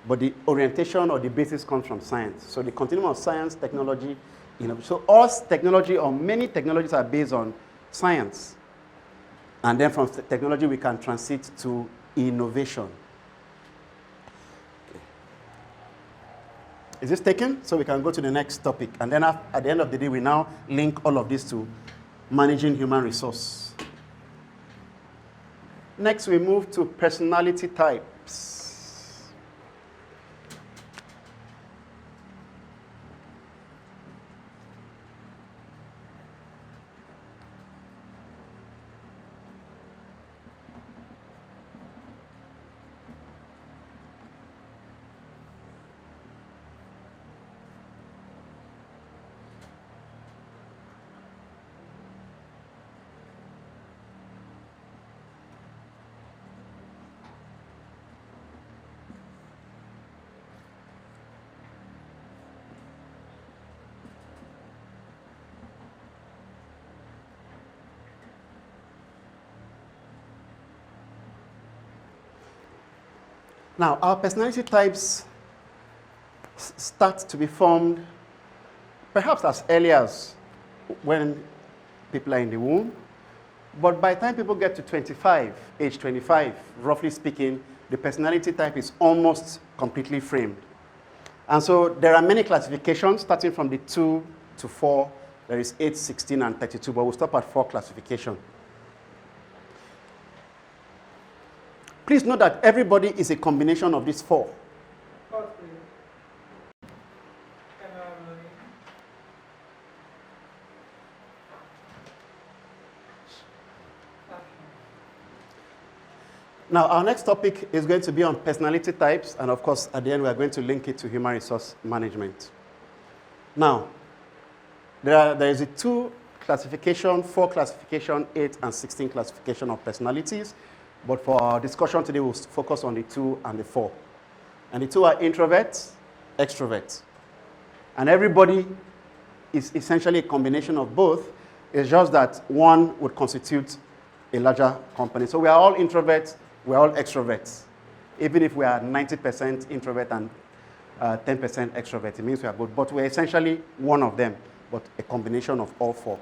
But the orientation or the basis comes from science. So the continuum of science, technology, innovation. So all technology or many technologies are based on science. And then from technology, we can transit to innovation. Okay. Is this taken? So we can go to the next topic. And then at the end of the day, we now link all of this to managing human resource. Next, we move to personality types. Now, our personality types start to be formed perhaps as early as when people are in the womb. But by the time people get to 25, age 25, roughly speaking, the personality type is almost completely framed. And so there are many classifications, starting from the 2 to 4. There is 8, 16, and 32, but we'll stop at 4 classification. Please note that everybody is a combination of these 4. Now, our next topic is going to be on personality types, and of course, at the end, we are going to link it to human resource management. Now, there is a 2 classification, 4 classification, 8 and 16 classification of personalities. But for our discussion today, we'll focus on the 2 and the 4. And the 2 are introverts, extroverts. And everybody is essentially a combination of both. It's just that one would constitute a larger company. So we are all introverts, we're all extroverts. Even if we are 90% introvert and 10% extrovert, it means we are both. But we're essentially one of them, but a combination of all 4.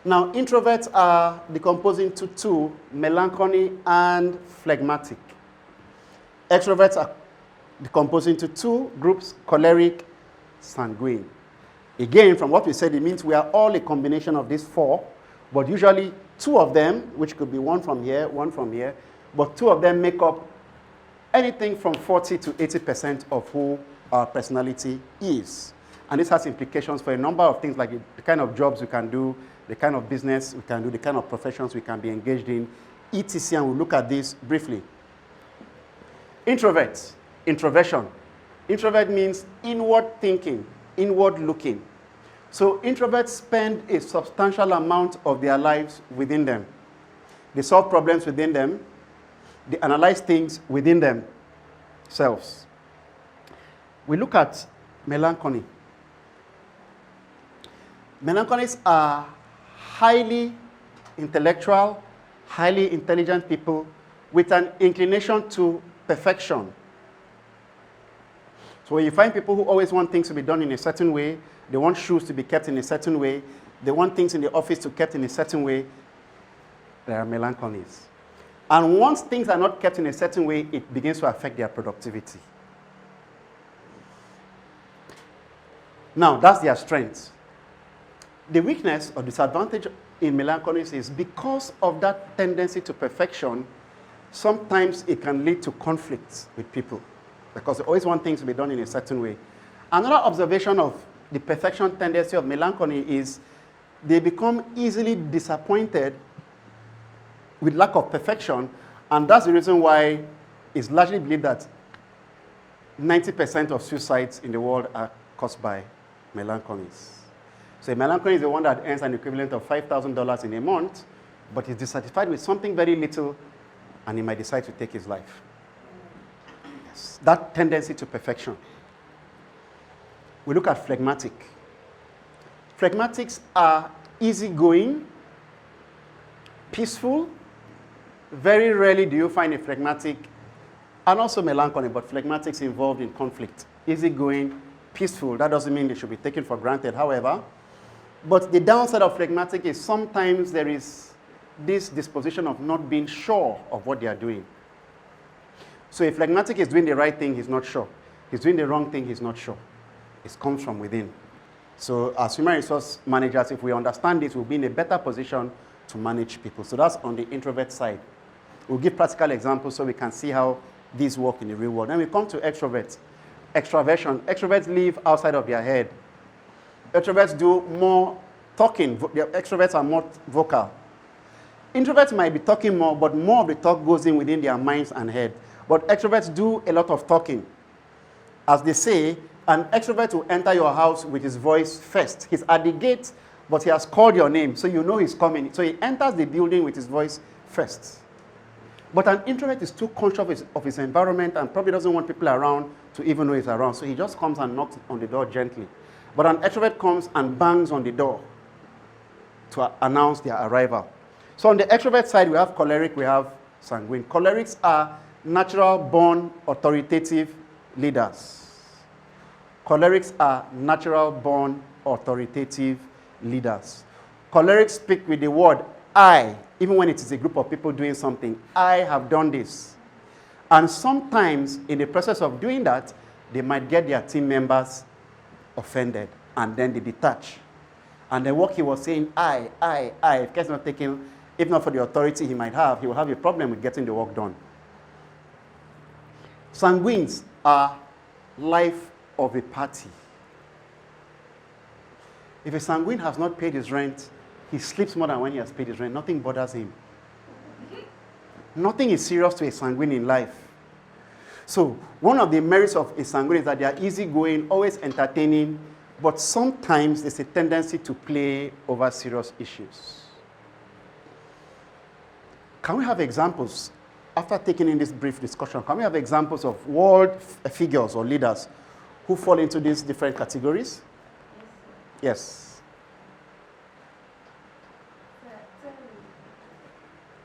Now, introverts are decomposing to 2, melancholy and phlegmatic. Extroverts are decompose into two groups, choleric, sanguine. Again, from what we said, it means we are all a combination of these four, but usually two of them, which could be one from here, but two of them make up anything from 40 to 80% of who our personality is. And this has implications for a number of things, like the kind of jobs we can do, the kind of business we can do, the kind of professions we can be engaged in, etc. And we'll look at this briefly. Introverts, introversion. Introvert means inward thinking, inward looking. So introverts spend a substantial amount of their lives within them. They solve problems within them. They analyze things within themselves. We look at melancholy. Melancholists are highly intellectual, highly intelligent people with an inclination to perfection. So when you find people who always want things to be done in a certain way, they want shoes to be kept in a certain way, they want things in the office to be kept in a certain way, they are melancholists. And once things are not kept in a certain way, it begins to affect their productivity. Now, that's their strength. The weakness or disadvantage in melancholists is because of that tendency to perfection, sometimes it can lead to conflicts with people because they always want things to be done in a certain way. Another observation of the perfection tendency of melancholy is they become easily disappointed with lack of perfection, and that's the reason why it's largely believed that 90% of suicides in the world are caused by melancholies. So a melancholy is the one that earns an equivalent of $5,000 in a month, but is dissatisfied with something very little, and he might decide to take his life. Yes. That tendency to perfection. We look at phlegmatic. Phlegmatics are easygoing, peaceful. Very rarely do you find a phlegmatic, and also melancholy, but phlegmatics involved in conflict. Easygoing, peaceful. That doesn't mean they should be taken for granted, however. But the downside of phlegmatic is sometimes there is this disposition of not being sure of what they are doing. So if phlegmatic is doing the right thing, he's not sure. He's doing the wrong thing, he's not sure. It comes from within. So as human resource managers, if we understand this, we'll be in a better position to manage people. So that's on the introvert side. We'll give practical examples so we can see how these work in the real world. Then we come to extroverts. Extraversion. Extroverts live outside of their head. Extroverts do more talking. Extroverts are more vocal. Introverts might be talking more, but more of the talk goes in within their minds and head. But extroverts do a lot of talking. As they say, an extrovert will enter your house with his voice first. He's at the gate, but he has called your name, so you know he's coming. So he enters the building with his voice first. But an introvert is too conscious of his environment and probably doesn't want people around to even know he's around. So he just comes and knocks on the door gently. But an extrovert comes and bangs on the door to announce their arrival. So on the extrovert side, we have choleric, we have sanguine. Cholerics are natural-born authoritative leaders. Cholerics are natural-born authoritative leaders. Cholerics speak with the word I, even when it is a group of people doing something. I have done this. And sometimes, in the process of doing that, they might get their team members offended, and then they detach. And then what he was saying, I, if care is not taken, if not for the authority he might have, he will have a problem with getting the work done. Sanguines are life of a party. If a sanguine has not paid his rent, he sleeps more than when he has paid his rent. Nothing bothers him. Nothing is serious to a sanguine in life. So one of the merits of a sanguine is that they are easygoing, always entertaining, but sometimes there's a tendency to play over serious issues. Can we have examples, after taking in this brief discussion, can we have examples of world figures or leaders who fall into these different categories? Yes.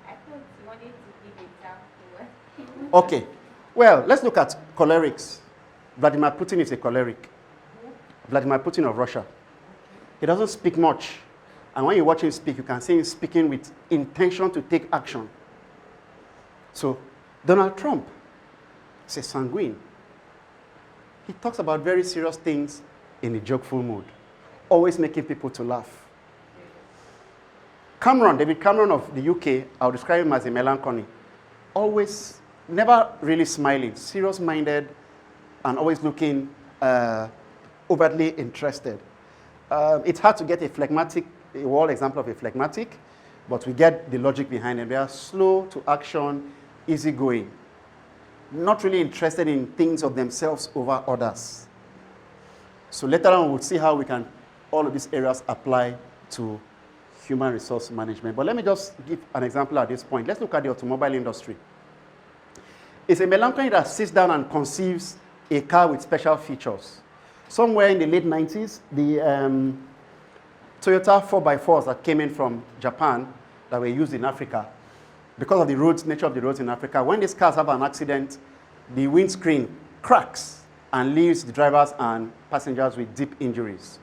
I thought you wanted to give example. Okay. Well, let's look at cholerics. Vladimir Putin is a choleric. Vladimir Putin of Russia. He doesn't speak much. And when you watch him speak, you can see him speaking with intention to take action. So, Donald Trump is a sanguine. he talks about very serious things in a jokeful mood, always making people to laugh. David Cameron of the UK, I'll describe him as a melancholy. Always, never really smiling, serious-minded, and always looking overtly interested. It's hard to get a wall example of a phlegmatic, but we get the logic behind it. They are slow to action, easygoing, not really interested in things of themselves over others. So later on, we'll see how we can, all of these areas apply to human resource management. But let me just give an example at this point. Let's look at the automobile industry. It's a melancholy that sits down and conceives a car with special features. Somewhere in the late 90s, the Toyota 4x4s that came in from Japan that were used in Africa, because of the roads, nature of the roads in Africa, when these cars have an accident, the windscreen cracks and leaves the drivers and passengers with deep injuries.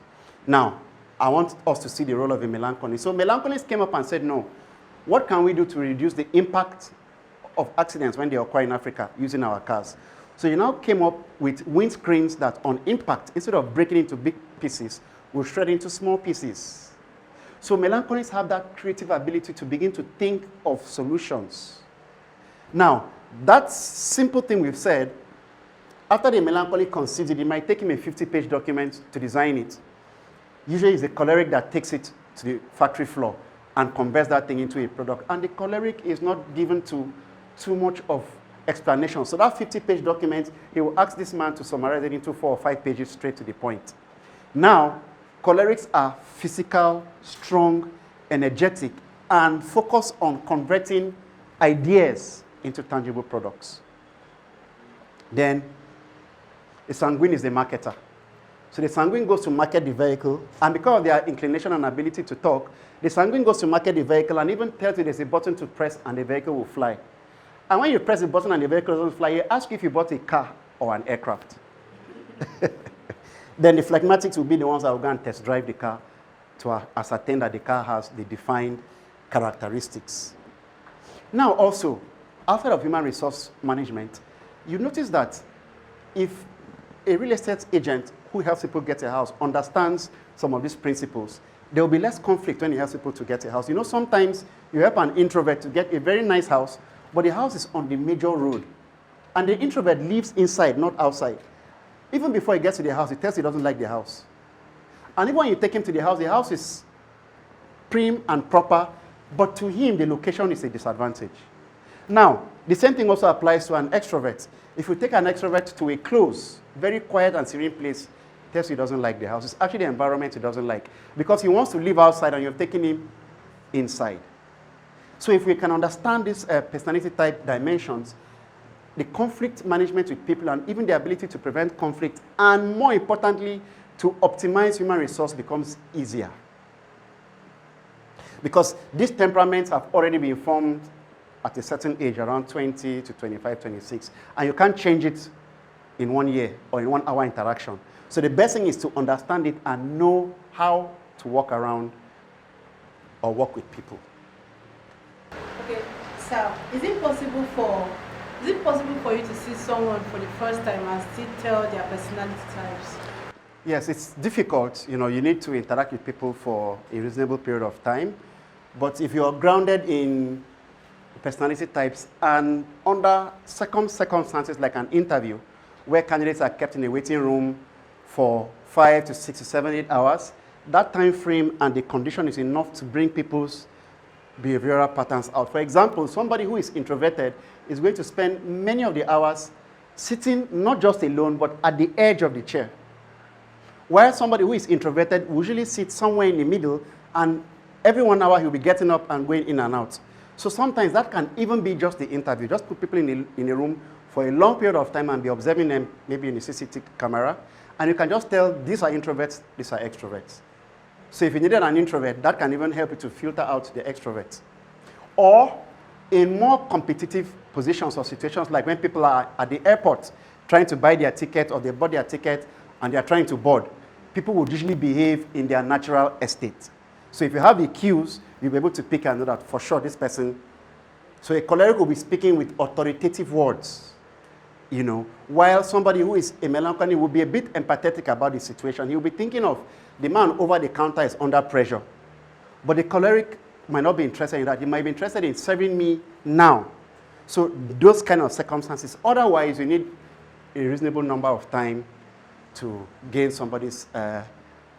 Now, I want us to see the role of a melancholy. So melancholists came up and said, no, what can we do to reduce the impact of accidents when they occur in Africa using our cars? So you now came up with windscreens that on impact, instead of breaking into big pieces, will shred into small pieces. So melancholists have that creative ability to begin to think of solutions. Now, that simple thing we've said, after the melancholy conceives it, it might take him a 50-page document to design it. Usually it's the choleric that takes it to the factory floor and converts that thing into a product. And the choleric is not given to too much of explanation. So that 50-page document, he will ask this man to summarize it into 4 or 5 pages straight to the point. Now, cholerics are physical, strong, energetic, and focus on converting ideas into tangible products. Then, the sanguine is the marketer. So the sanguine goes to market the vehicle, and because of their inclination and ability to talk, the sanguine goes to market the vehicle and even tells you there's a button to press and the vehicle will fly. And when you press the button and the vehicle doesn't fly, you ask if you bought a car or an aircraft. Then the phlegmatics will be the ones that will go and test drive the car to ascertain that the car has the defined characteristics. Now also, outside of human resource management, you notice that if a real estate agent who helps people get a house understands some of these principles, there will be less conflict when he helps people to get a house. You know, sometimes you help an introvert to get a very nice house, but the house is on the major road. And the introvert lives inside, not outside. Even before he gets to the house, he tells you he doesn't like the house. And even when you take him to the house is prim and proper, but to him, the location is a disadvantage. Now, the same thing also applies to an extrovert. If you take an extrovert to a close, very quiet and serene place, he tells you he doesn't like the house. It's actually the environment he doesn't like, because he wants to live outside and you're taking him inside. So if we can understand these personality type dimensions, the conflict management with people and even the ability to prevent conflict, and more importantly, to optimize human resource becomes easier. Because these temperaments have already been formed at a certain age, around 20 to 25, 26, and you can't change it in 1 year or in 1 hour interaction. So the best thing is to understand it and know how to walk around or work with people. Okay, so is it possible for you to see someone for the first time and still tell their personality types? Yes, it's difficult. You know, you need to interact with people for a reasonable period of time. But if you're grounded in personality types and under circumstances like an interview, where candidates are kept in a waiting room for 5 to 6 to 7, 8 hours, that time frame and the condition is enough to bring people's behavioral patterns out. For example, somebody who is introverted is going to spend many of the hours sitting not just alone, but at the edge of the chair. While somebody who is introverted usually sits somewhere in the middle, and every 1 hour he'll be getting up and going in and out. So sometimes that can even be just the interview. Just put people in a room for a long period of time and be observing them, maybe in a CCTV camera, and you can just tell these are introverts, these are extroverts. So if you needed an introvert, that can even help you to filter out the extroverts. Or in more competitive positions or situations, like when people are at the airport trying to buy their ticket, or they bought their ticket and they are trying to board, people would usually behave in their natural estate. So if you have the cues, you'll be able to pick and know that for sure this person. So a choleric will be speaking with authoritative words. You know, while somebody who is a melancholy will be a bit empathetic about the situation. He'll be thinking of the man over the counter is under pressure. But the choleric might not be interested in that. He might be interested in serving me now. So those kind of circumstances. Otherwise, you need a reasonable number of time to gain somebody's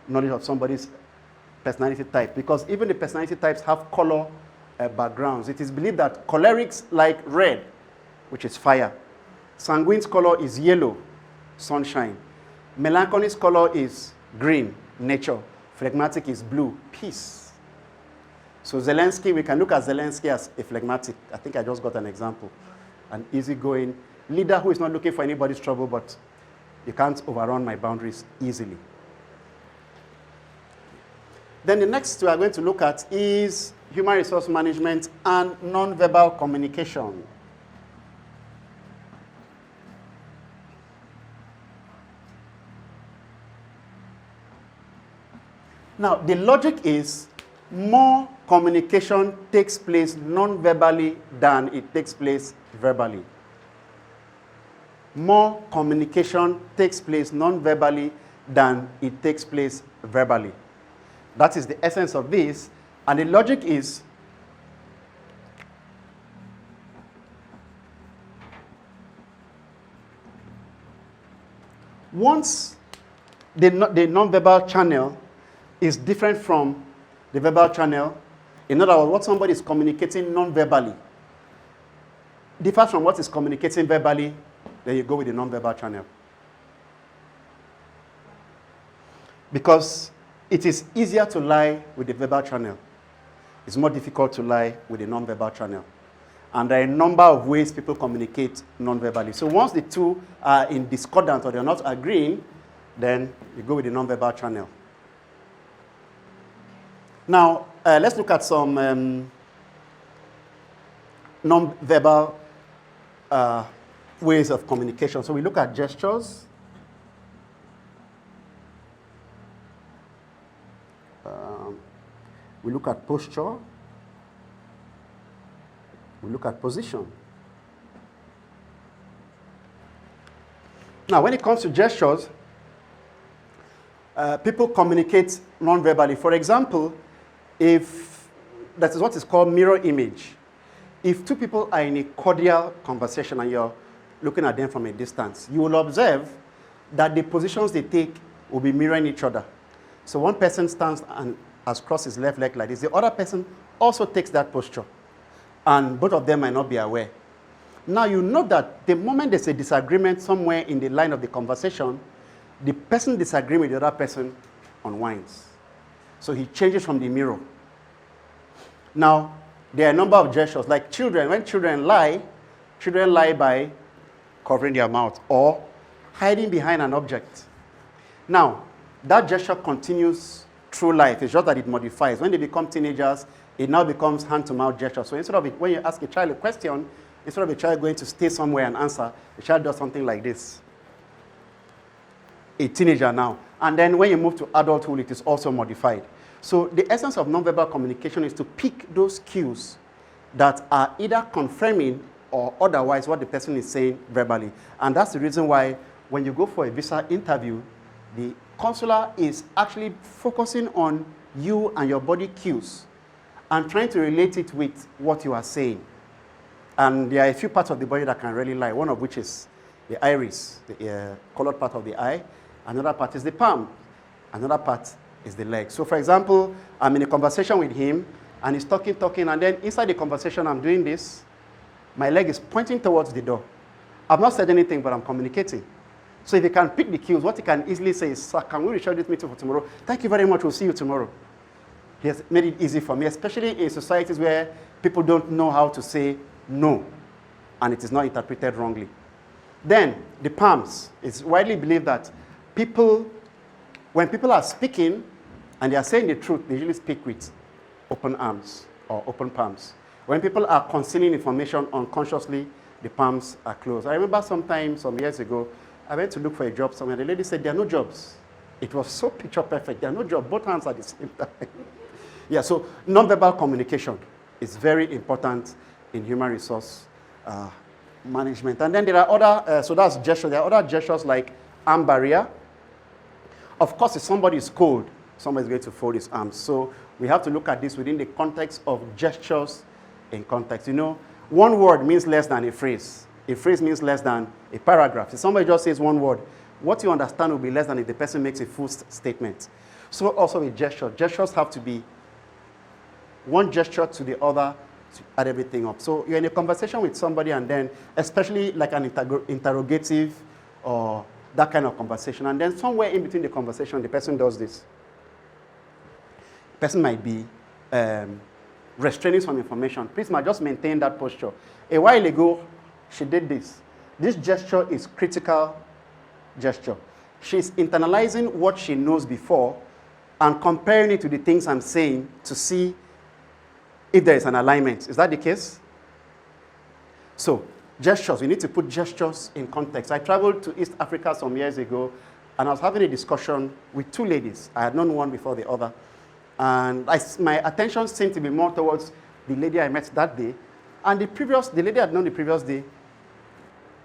knowledge of somebody's personality type. Because even the personality types have color backgrounds. It is believed that cholerics like red, which is fire. Sanguine's color is yellow, sunshine. Melancholy's color is green, nature. Phlegmatic is blue, peace. So Zelensky, we can look at Zelensky as a phlegmatic. I think I just got an example. An easygoing leader who is not looking for anybody's trouble, but you can't overrun my boundaries easily. Then the next we are going to look at is human resource management and non-verbal communication. Now, the logic is more communication takes place non-verbally than it takes place verbally. More communication takes place non-verbally than it takes place verbally. That is the essence of this. And the logic is once the non-verbal channel is different from the verbal channel, in other words, what somebody is communicating non-verbally differs from what is communicating verbally, then you go with the non-verbal channel. Because it is easier to lie with the verbal channel. It's more difficult to lie with the non-verbal channel. And there are a number of ways people communicate non-verbally. So once the two are in discordance or they're not agreeing, then you go with the non-verbal channel. Now, let's look at some non-verbal ways of communication. So we look at gestures. We look at posture. We look at position. Now, when it comes to gestures, people communicate non-verbally. For example, if that is what is called mirror image. If two people are in a cordial conversation and you're looking at them from a distance, you will observe that the positions they take will be mirroring each other. So one person stands and has crossed his left leg like this. The other person also takes that posture. And both of them might not be aware. Now you know that the moment there's a disagreement somewhere in the line of the conversation, the person disagreeing with the other person unwinds. So he changes from the mirror. Now, there are a number of gestures. Like children, when children lie by covering their mouth or hiding behind an object. Now, that gesture continues through life. It's just that it modifies. When they become teenagers, it now becomes hand-to-mouth gesture. So instead of it, when you ask a child a question, instead of a child going to stay somewhere and answer, the child does something like this. A teenager now. And then when you move to adulthood, it is also modified. So the essence of nonverbal communication is to pick those cues that are either confirming or otherwise what the person is saying verbally. And that's the reason why when you go for a visa interview, the consular is actually focusing on you and your body cues and trying to relate it with what you are saying. And there are a few parts of the body that can really lie, one of which is the iris, the colored part of the eye. Another part is the palm. Another part is the leg. So for example, I'm in a conversation with him, and he's talking, and then inside the conversation, I'm doing this. My leg is pointing towards the door. I've not said anything, but I'm communicating. So if you can pick the cues, what you can easily say is, sir, can we reschedule this meeting for tomorrow? Thank you very much, we'll see you tomorrow. He has made it easy for me, especially in societies where people don't know how to say no, and it is not interpreted wrongly. Then, the palms. It's widely believed that when people are speaking and they are saying the truth, they usually speak with open arms or open palms. When people are concealing information unconsciously, the palms are closed. I remember some years ago, I went to look for a job somewhere. The lady said, there are no jobs. It was so picture perfect. There are no jobs. Both hands are the same time. Yeah, so nonverbal communication is very important in human resource management. And then there are other, so that's gestures. There are other gestures like arm barrier. Of course, if somebody is cold, somebody is going to fold his arms. So we have to look at this within the context of gestures in context. You know, one word means less than a phrase. A phrase means less than a paragraph. If somebody just says one word, what you understand will be less than if the person makes a full statement. So also with gestures. Gestures have to be one gesture to the other to add everything up. So you're in a conversation with somebody and then, especially like an interrogative or that kind of conversation, and then somewhere in between the conversation, the person does this. The person might be restraining some information. Please, ma, just maintain that posture. A while ago, she did this. This gesture is critical gesture. She's internalizing what she knows before and comparing it to the things I'm saying to see if there is an alignment. Is that the case? So, gestures, we need to put gestures in context. I traveled to East Africa some years ago, and I was having a discussion with two ladies. I had known one before the other. And my attention seemed to be more towards the lady I met that day. And the lady I had known the previous day,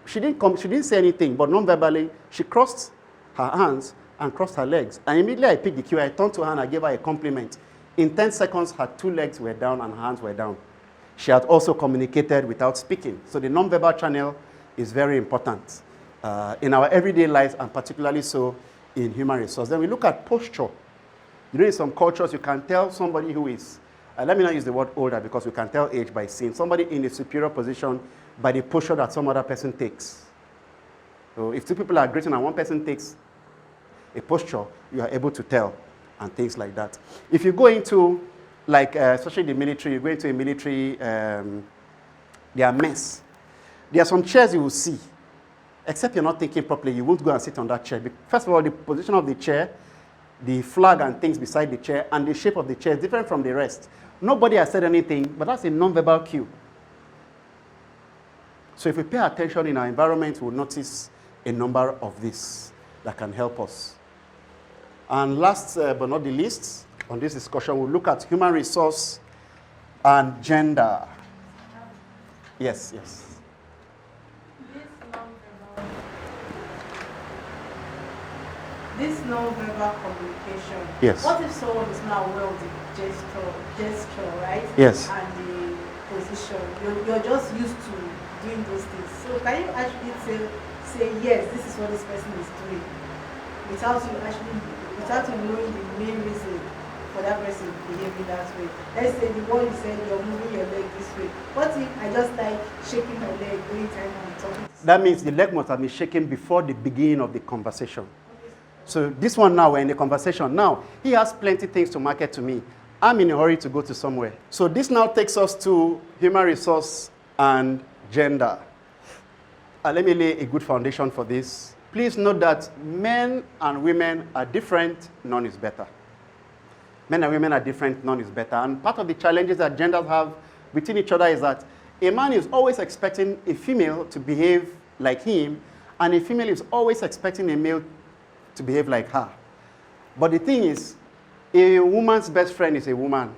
she didn't say anything, but non-verbally, she crossed her hands and crossed her legs. And immediately I picked the cue, I turned to her and I gave her a compliment. In 10 seconds, her two legs were down and her hands were down. She had also communicated without speaking. So the non-verbal channel is very important in our everyday lives, and particularly so in human resource. Then we look at posture. You know, in some cultures, you can tell somebody who is, let me not use the word older because we can tell age by seeing somebody in a superior position by the posture that some other person takes. So if two people are greeting and one person takes a posture, you are able to tell, and things like that. If you go into, like, especially the military, you go into a military, they are mess. There are some chairs you will see, except you're not thinking properly, you won't go and sit on that chair. First of all, the position of the chair, the flag and things beside the chair, and the shape of the chair is different from the rest. Nobody has said anything, but that's a non-verbal cue. So if we pay attention in our environment, we'll notice a number of these that can help us. And last but not the least, on this discussion, we'll look at human resource and gender. Yes. This non-verbal communication. Yes. What if someone is not aware of the gesture, right? Yes. And the position. You're just used to doing those things. So can you actually say yes, this is what this person is doing, without you knowing the main reason for that person behaving that way? Let's say the one you said, you're moving your leg this way. What if I just like shaking my leg every time I'm talking? That means the leg must have been shaken before the beginning of the conversation. So this one now, we're in the conversation. Now, he has plenty things to market to me. I'm in a hurry to go to somewhere. So this now takes us to human resource and gender. Let me lay a good foundation for this. Please note that men and women are different, none is better. Men and women are different, none is better. And part of the challenges that genders have between each other is that a man is always expecting a female to behave like him, and a female is always expecting a male to behave like her. But the thing is, a woman's best friend is a woman.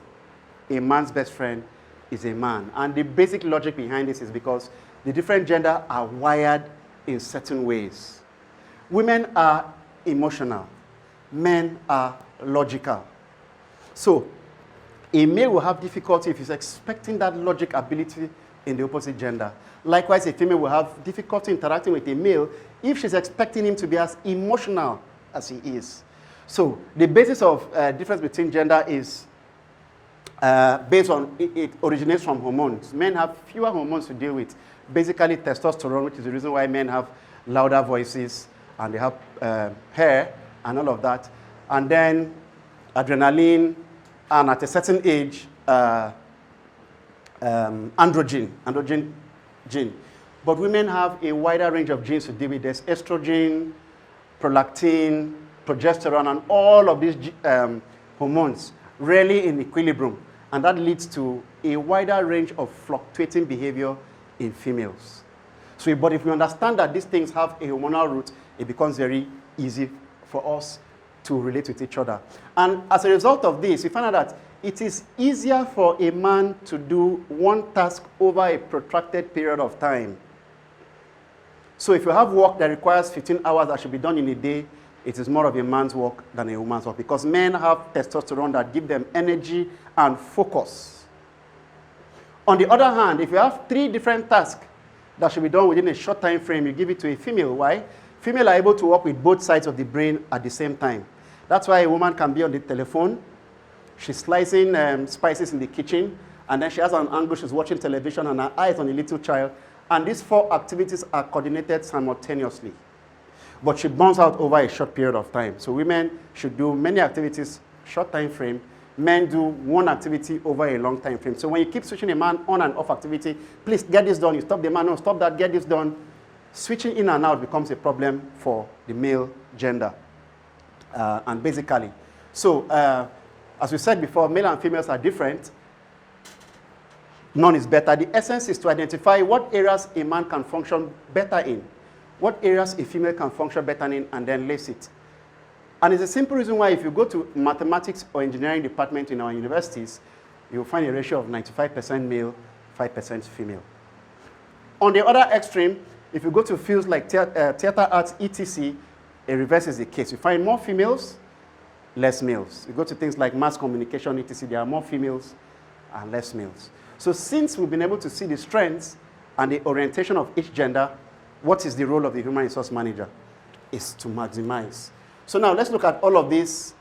A man's best friend is a man. And the basic logic behind this is because the different genders are wired in certain ways. Women are emotional. Men are logical. So, a male will have difficulty if he's expecting that logic ability in the opposite gender. Likewise, a female will have difficulty interacting with a male if she's expecting him to be as emotional as he is. So the basis of difference between gender is based on, it originates from hormones. Men have fewer hormones to deal with. Basically testosterone, which is the reason why men have louder voices and they have hair and all of that. And then adrenaline, and at a certain age, androgen gene. But women have a wider range of genes to deal with. There's estrogen, prolactin, progesterone, and all of these hormones rarely in equilibrium. And that leads to a wider range of fluctuating behavior in females. So, but if we understand that these things have a hormonal root, it becomes very easy for us to relate with each other. And as a result of this, we find out that it is easier for a man to do one task over a protracted period of time So if you have work that requires 15 hours that should be done in a day, it is more of a man's work than a woman's work, because men have testosterone that give them energy and focus. On the other hand, if you have 3 different tasks that should be done within a short time frame, you give it to a female. Why? Female are able to work with both sides of the brain at the same time. That's why a woman can be on the telephone, she's slicing spices in the kitchen, and then she has an angle, she's watching television, and her eyes on a little child, and these 4 activities are coordinated simultaneously. But she burns out over a short period of time. So women should do many activities, short time frame. Men do one activity over a long time frame. So when you keep switching a man on and off activity, please get this done, you stop the man, no, stop that, get this done. Switching in and out becomes a problem for the male gender. And basically, so as we said before, male and females are different. None is better. The essence is to identify what areas a man can function better in, what areas a female can function better in, and then lace it. And it's a simple reason why if you go to mathematics or engineering department in our universities, you'll find a ratio of 95% male, 5% female. On the other extreme, if you go to fields like theater arts, etc., it reverses the case. You find more females, less males. You go to things like mass communication, etc., there are more females and less males. So since we've been able to see the strengths and the orientation of each gender, what is the role of the human resource manager? Is to maximize. So now let's look at all of this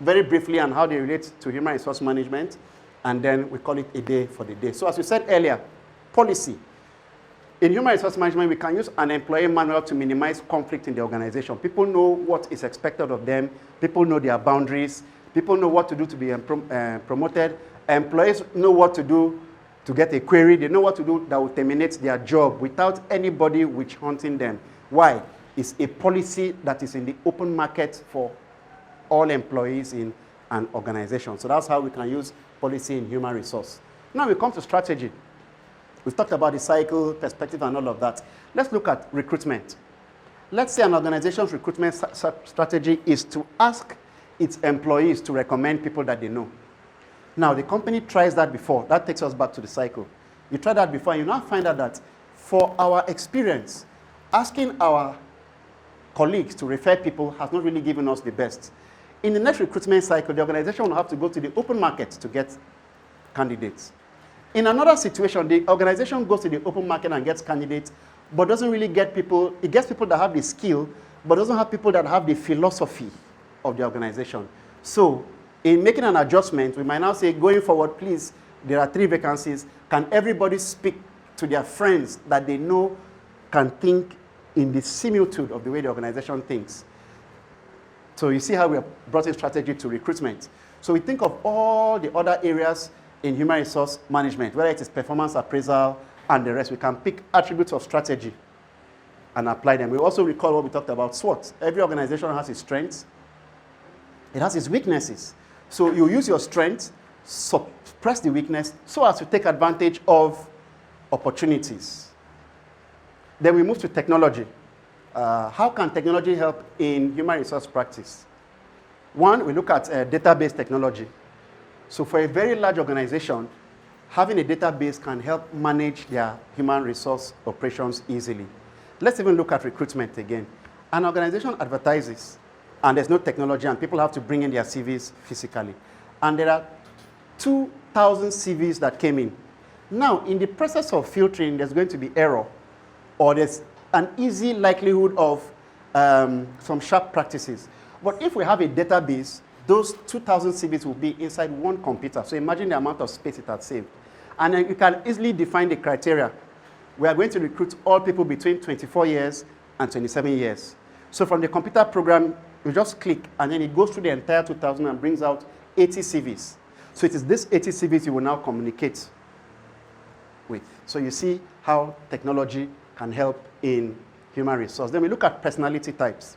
very briefly and how they relate to human resource management, and then we call it a day for the day. So as we said earlier, policy. In human resource management, we can use an employee manual to minimize conflict in the organization. People know what is expected of them. People know their boundaries. People know what to do to be promoted. Employees know what to do to get a query. They know what to do that will terminate their job without anybody witch hunting them. Why? It's a policy that is in the open market for all employees in an organization. So that's how we can use policy in human resource. Now we come to strategy. We've talked about the cycle, perspective, and all of that. Let's look at recruitment. Let's say an organization's recruitment strategy is to ask its employees to recommend people that they know. Now, the company tries that before. That takes us back to the cycle. You try that before, and you now find out that for our experience, asking our colleagues to refer people has not really given us the best. In the next recruitment cycle, the organization will have to go to the open market to get candidates. In another situation, the organization goes to the open market and gets candidates, but doesn't really get people. It gets people that have the skill, but doesn't have people that have the philosophy of the organization. So in making an adjustment, we might now say, going forward, please, there are 3 vacancies. Can everybody speak to their friends that they know can think in the similitude of the way the organization thinks? So you see how we have brought in strategy to recruitment. So we think of all the other areas in human resource management, whether it is performance appraisal and the rest. We can pick attributes of strategy and apply them. We also recall what we talked about SWOT. Every organization has its strengths. It has its weaknesses. So you use your strength, suppress the weakness, so as to take advantage of opportunities. Then we move to technology. How can technology help in human resource practice? One, we look at database technology. So for a very large organization, having a database can help manage their human resource operations easily. Let's even look at recruitment again. An organization advertises, and there's no technology, and people have to bring in their CVs physically. And there are 2,000 CVs that came in. Now, in the process of filtering, there's going to be error, or there's an easy likelihood of some sharp practices. But if we have a database, those 2,000 CVs will be inside one computer. So imagine the amount of space it has saved. And then you can easily define the criteria. We are going to recruit all people between 24 years and 27 years. So from the computer program, you just click, and then it goes through the entire 2,000 and brings out 80 CVs. So it is this 80 CVs you will now communicate with. So you see how technology can help in human resource. Then we look at personality types.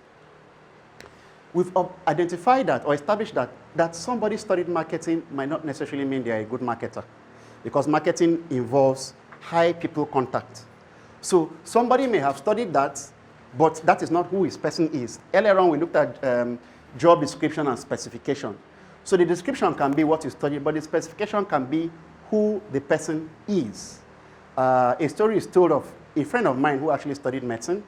We've identified that or established that somebody studied marketing might not necessarily mean they're a good marketer, because marketing involves high people contact. So somebody may have studied that, but that is not who his person is. Earlier on, we looked at job description and specification. So the description can be what you studied, but the specification can be who the person is. A story is told of a friend of mine who actually studied medicine,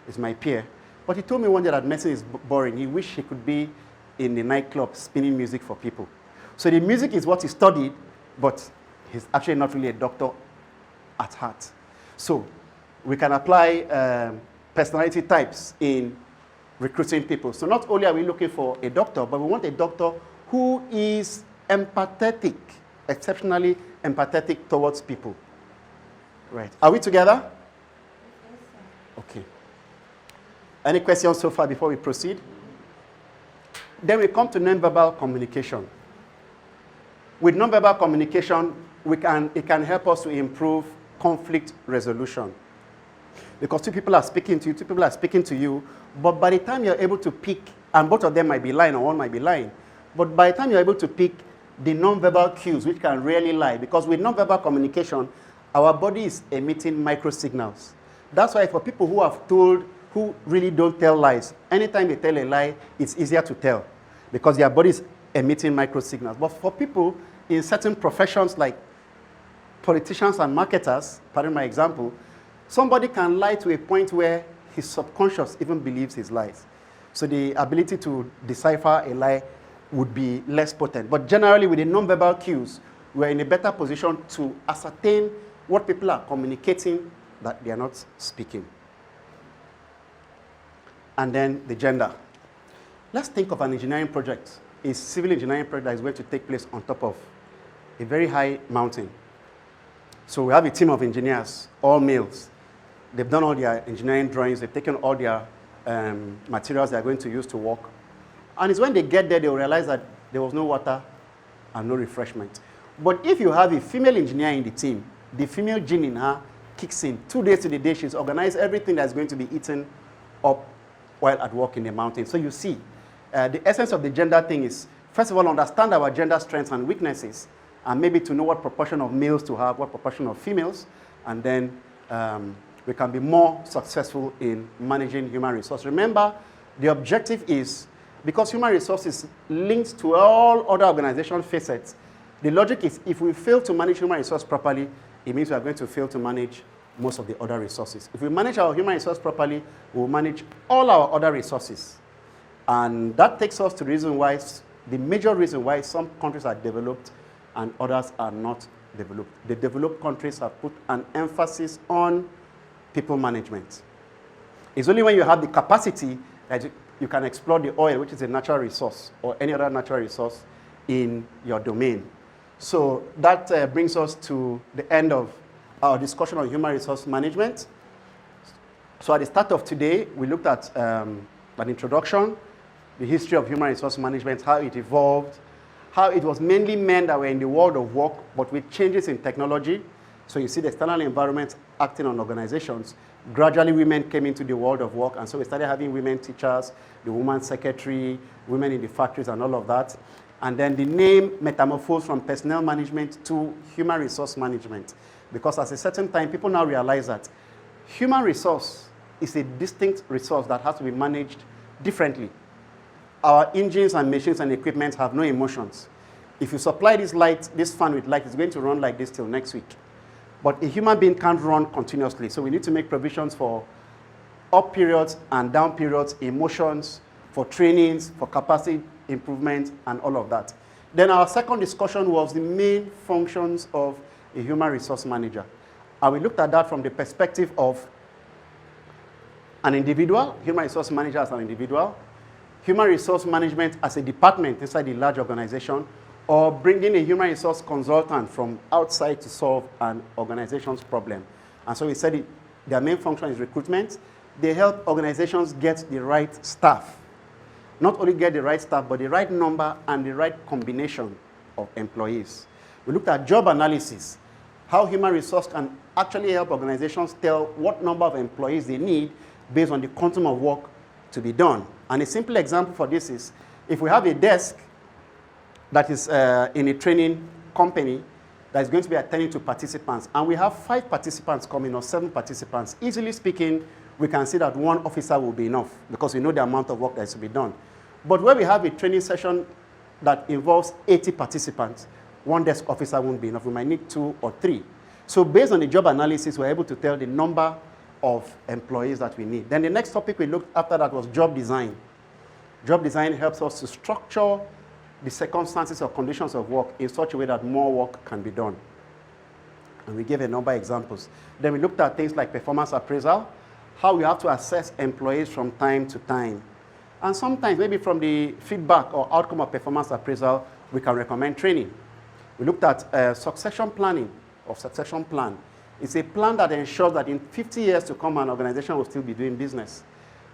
is my peer, but he told me one day that medicine is boring. He wished he could be in the nightclub spinning music for people. So the music is what he studied, but he's actually not really a doctor at heart. So we can apply personality types in recruiting people. So not only are we looking for a doctor, but we want a doctor who is empathetic, exceptionally empathetic towards people. Right. Are we together? Okay. Any questions so far before we proceed? Then we come to nonverbal communication. With nonverbal communication, it can help us to improve conflict resolution. Because two people are speaking to you, but by the time you're able to pick, and both of them might be lying or one might be lying, but by the time you're able to pick the nonverbal cues, which can rarely lie, because with nonverbal communication, our body is emitting microsignals. That's why for people who really don't tell lies, anytime they tell a lie, it's easier to tell because their body is emitting microsignals. But for people in certain professions like politicians and marketers, pardon my example, somebody can lie to a point where his subconscious even believes his lies. So the ability to decipher a lie would be less potent. But generally with the nonverbal cues, we're in a better position to ascertain what people are communicating that they are not speaking. And then the gender. Let's think of an engineering project, a civil engineering project that is going to take place on top of a very high mountain. So we have a team of engineers, all males. They've done all their engineering drawings, they've taken all their materials they are going to use to work. And it's when they get there, they'll realize that there was no water and no refreshment. But if you have a female engineer in the team, the female gene in her kicks in. 2 days to the day, she's organized everything that's going to be eaten up while at work in the mountain. So you see, the essence of the gender thing is, first of all, understand our gender strengths and weaknesses, and maybe to know what proportion of males to have, what proportion of females, and then we can be more successful in managing human resource. Remember, the objective is, because human resources linked to all other organizational facets, the logic is if we fail to manage human resource properly, it means we are going to fail to manage most of the other resources. If we manage our human resource properly, we will manage all our other resources. And that takes us to the major reason why some countries are developed and others are not developed. The developed countries have put an emphasis on people management. It's only when you have the capacity that you can explore the oil, which is a natural resource, or any other natural resource in your domain. So that brings us to the end of our discussion on human resource management. So at the start of today, we looked at an introduction, the history of human resource management, how it evolved, how it was mainly men that were in the world of work, but with changes in technology. So you see the external environment acting on organizations. Gradually, women came into the world of work, and so we started having women teachers, the woman secretary, women in the factories, and all of that. And then the name metamorphosed from personnel management to human resource management. Because at a certain time, people now realize that human resource is a distinct resource that has to be managed differently. Our engines and machines and equipment have no emotions. If you supply this fan with light, it's going to run like this till next week. But a human being can't run continuously. So we need to make provisions for up periods and down periods, emotions, for trainings, for capacity improvement, and all of that. Then our second discussion was the main functions of a human resource manager. And we looked at that from the perspective of an individual, human resource manager as an individual, human resource management as a department inside the large organization, or bringing a human resource consultant from outside to solve an organization's problem. And so we said their main function is recruitment. They help organizations get the right staff. Not only get the right staff, but the right number and the right combination of employees. We looked at job analysis, how human resource can actually help organizations tell what number of employees they need based on the quantum of work to be done. And a simple example for this is, if we have a desk that is in a training company that is going to be attending to participants, and we have 5 participants coming or 7 participants, easily speaking, we can see that 1 officer will be enough because we know the amount of work that is to be done. But when we have a training session that involves 80 participants, 1 desk officer won't be enough. We might need 2 or 3. So based on the job analysis, we're able to tell the number of employees that we need. Then the next topic we looked after that was job design. Job design helps us to structure the circumstances or conditions of work in such a way that more work can be done. And we gave a number of examples. Then we looked at things like performance appraisal, how we have to assess employees from time to time. And sometimes, maybe from the feedback or outcome of performance appraisal, we can recommend training. We looked at succession planning or succession plan. It's a plan that ensures that in 50 years to come, an organization will still be doing business.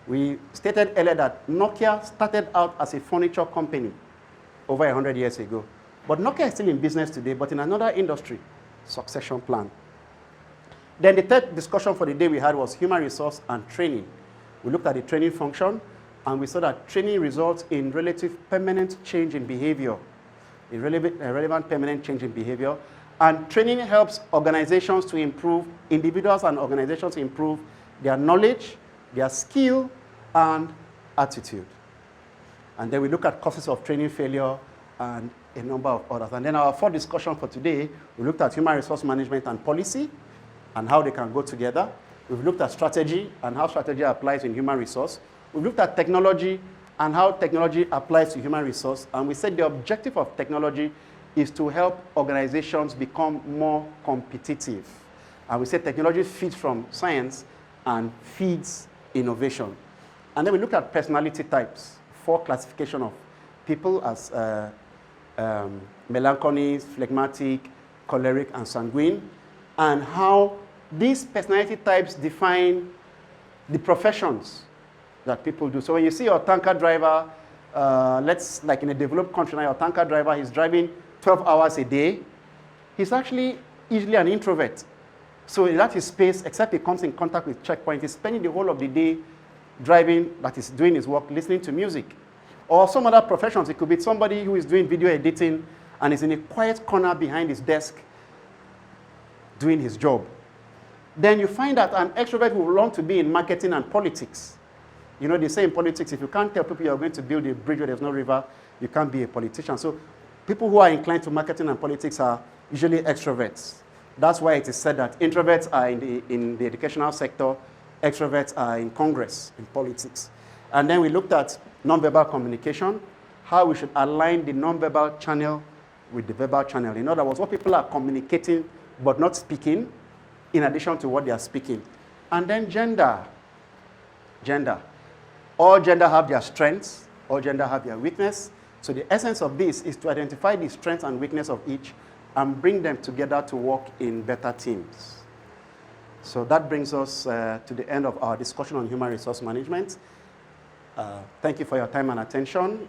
We stated earlier that Nokia started out as a furniture company over 100 years ago. But Nokia is still in business today, but in another industry, succession plan. Then the third discussion for the day we had was human resource and training. We looked at the training function, and we saw that training results in relative permanent change in behavior, a relevant permanent change in behavior. And training helps organizations to improve, individuals and organizations to improve their knowledge, their skill, and attitude. And then we look at causes of training failure and a number of others. And then our fourth discussion for today, we looked at human resource management and policy and how they can go together. We've looked at strategy and how strategy applies in human resource. We've looked at technology and how technology applies to human resource. And we said the objective of technology is to help organizations become more competitive. And we said technology feeds from science and feeds innovation. And then we looked at personality types, 4 classification of people as melancholic, phlegmatic, choleric, and sanguine, and how these personality types define the professions that people do. So when you see your tanker driver, like in a developed country now, your tanker driver, he's driving 12 hours a day, he's actually usually an introvert. So in that space, except he comes in contact with checkpoint, he's spending the whole of the day driving, that is doing his work, listening to music. Or some other professions, it could be somebody who is doing video editing and is in a quiet corner behind his desk doing his job. Then you find that an extrovert will want to be in marketing and politics. You know, they say in politics, if you can't tell people you're going to build a bridge where there's no river, you can't be a politician. So people who are inclined to marketing and politics are usually extroverts. That's why it is said that introverts are in the educational sector, extroverts are in Congress, in politics. And then we looked at nonverbal communication, how we should align the nonverbal channel with the verbal channel. In other words, what people are communicating but not speaking, in addition to what they are speaking. And then gender. All gender have their strengths, all gender have their weakness. So the essence of this is to identify the strengths and weakness of each and bring them together to work in better teams. So that brings us to the end of our discussion on human resource management. Thank you for your time and attention.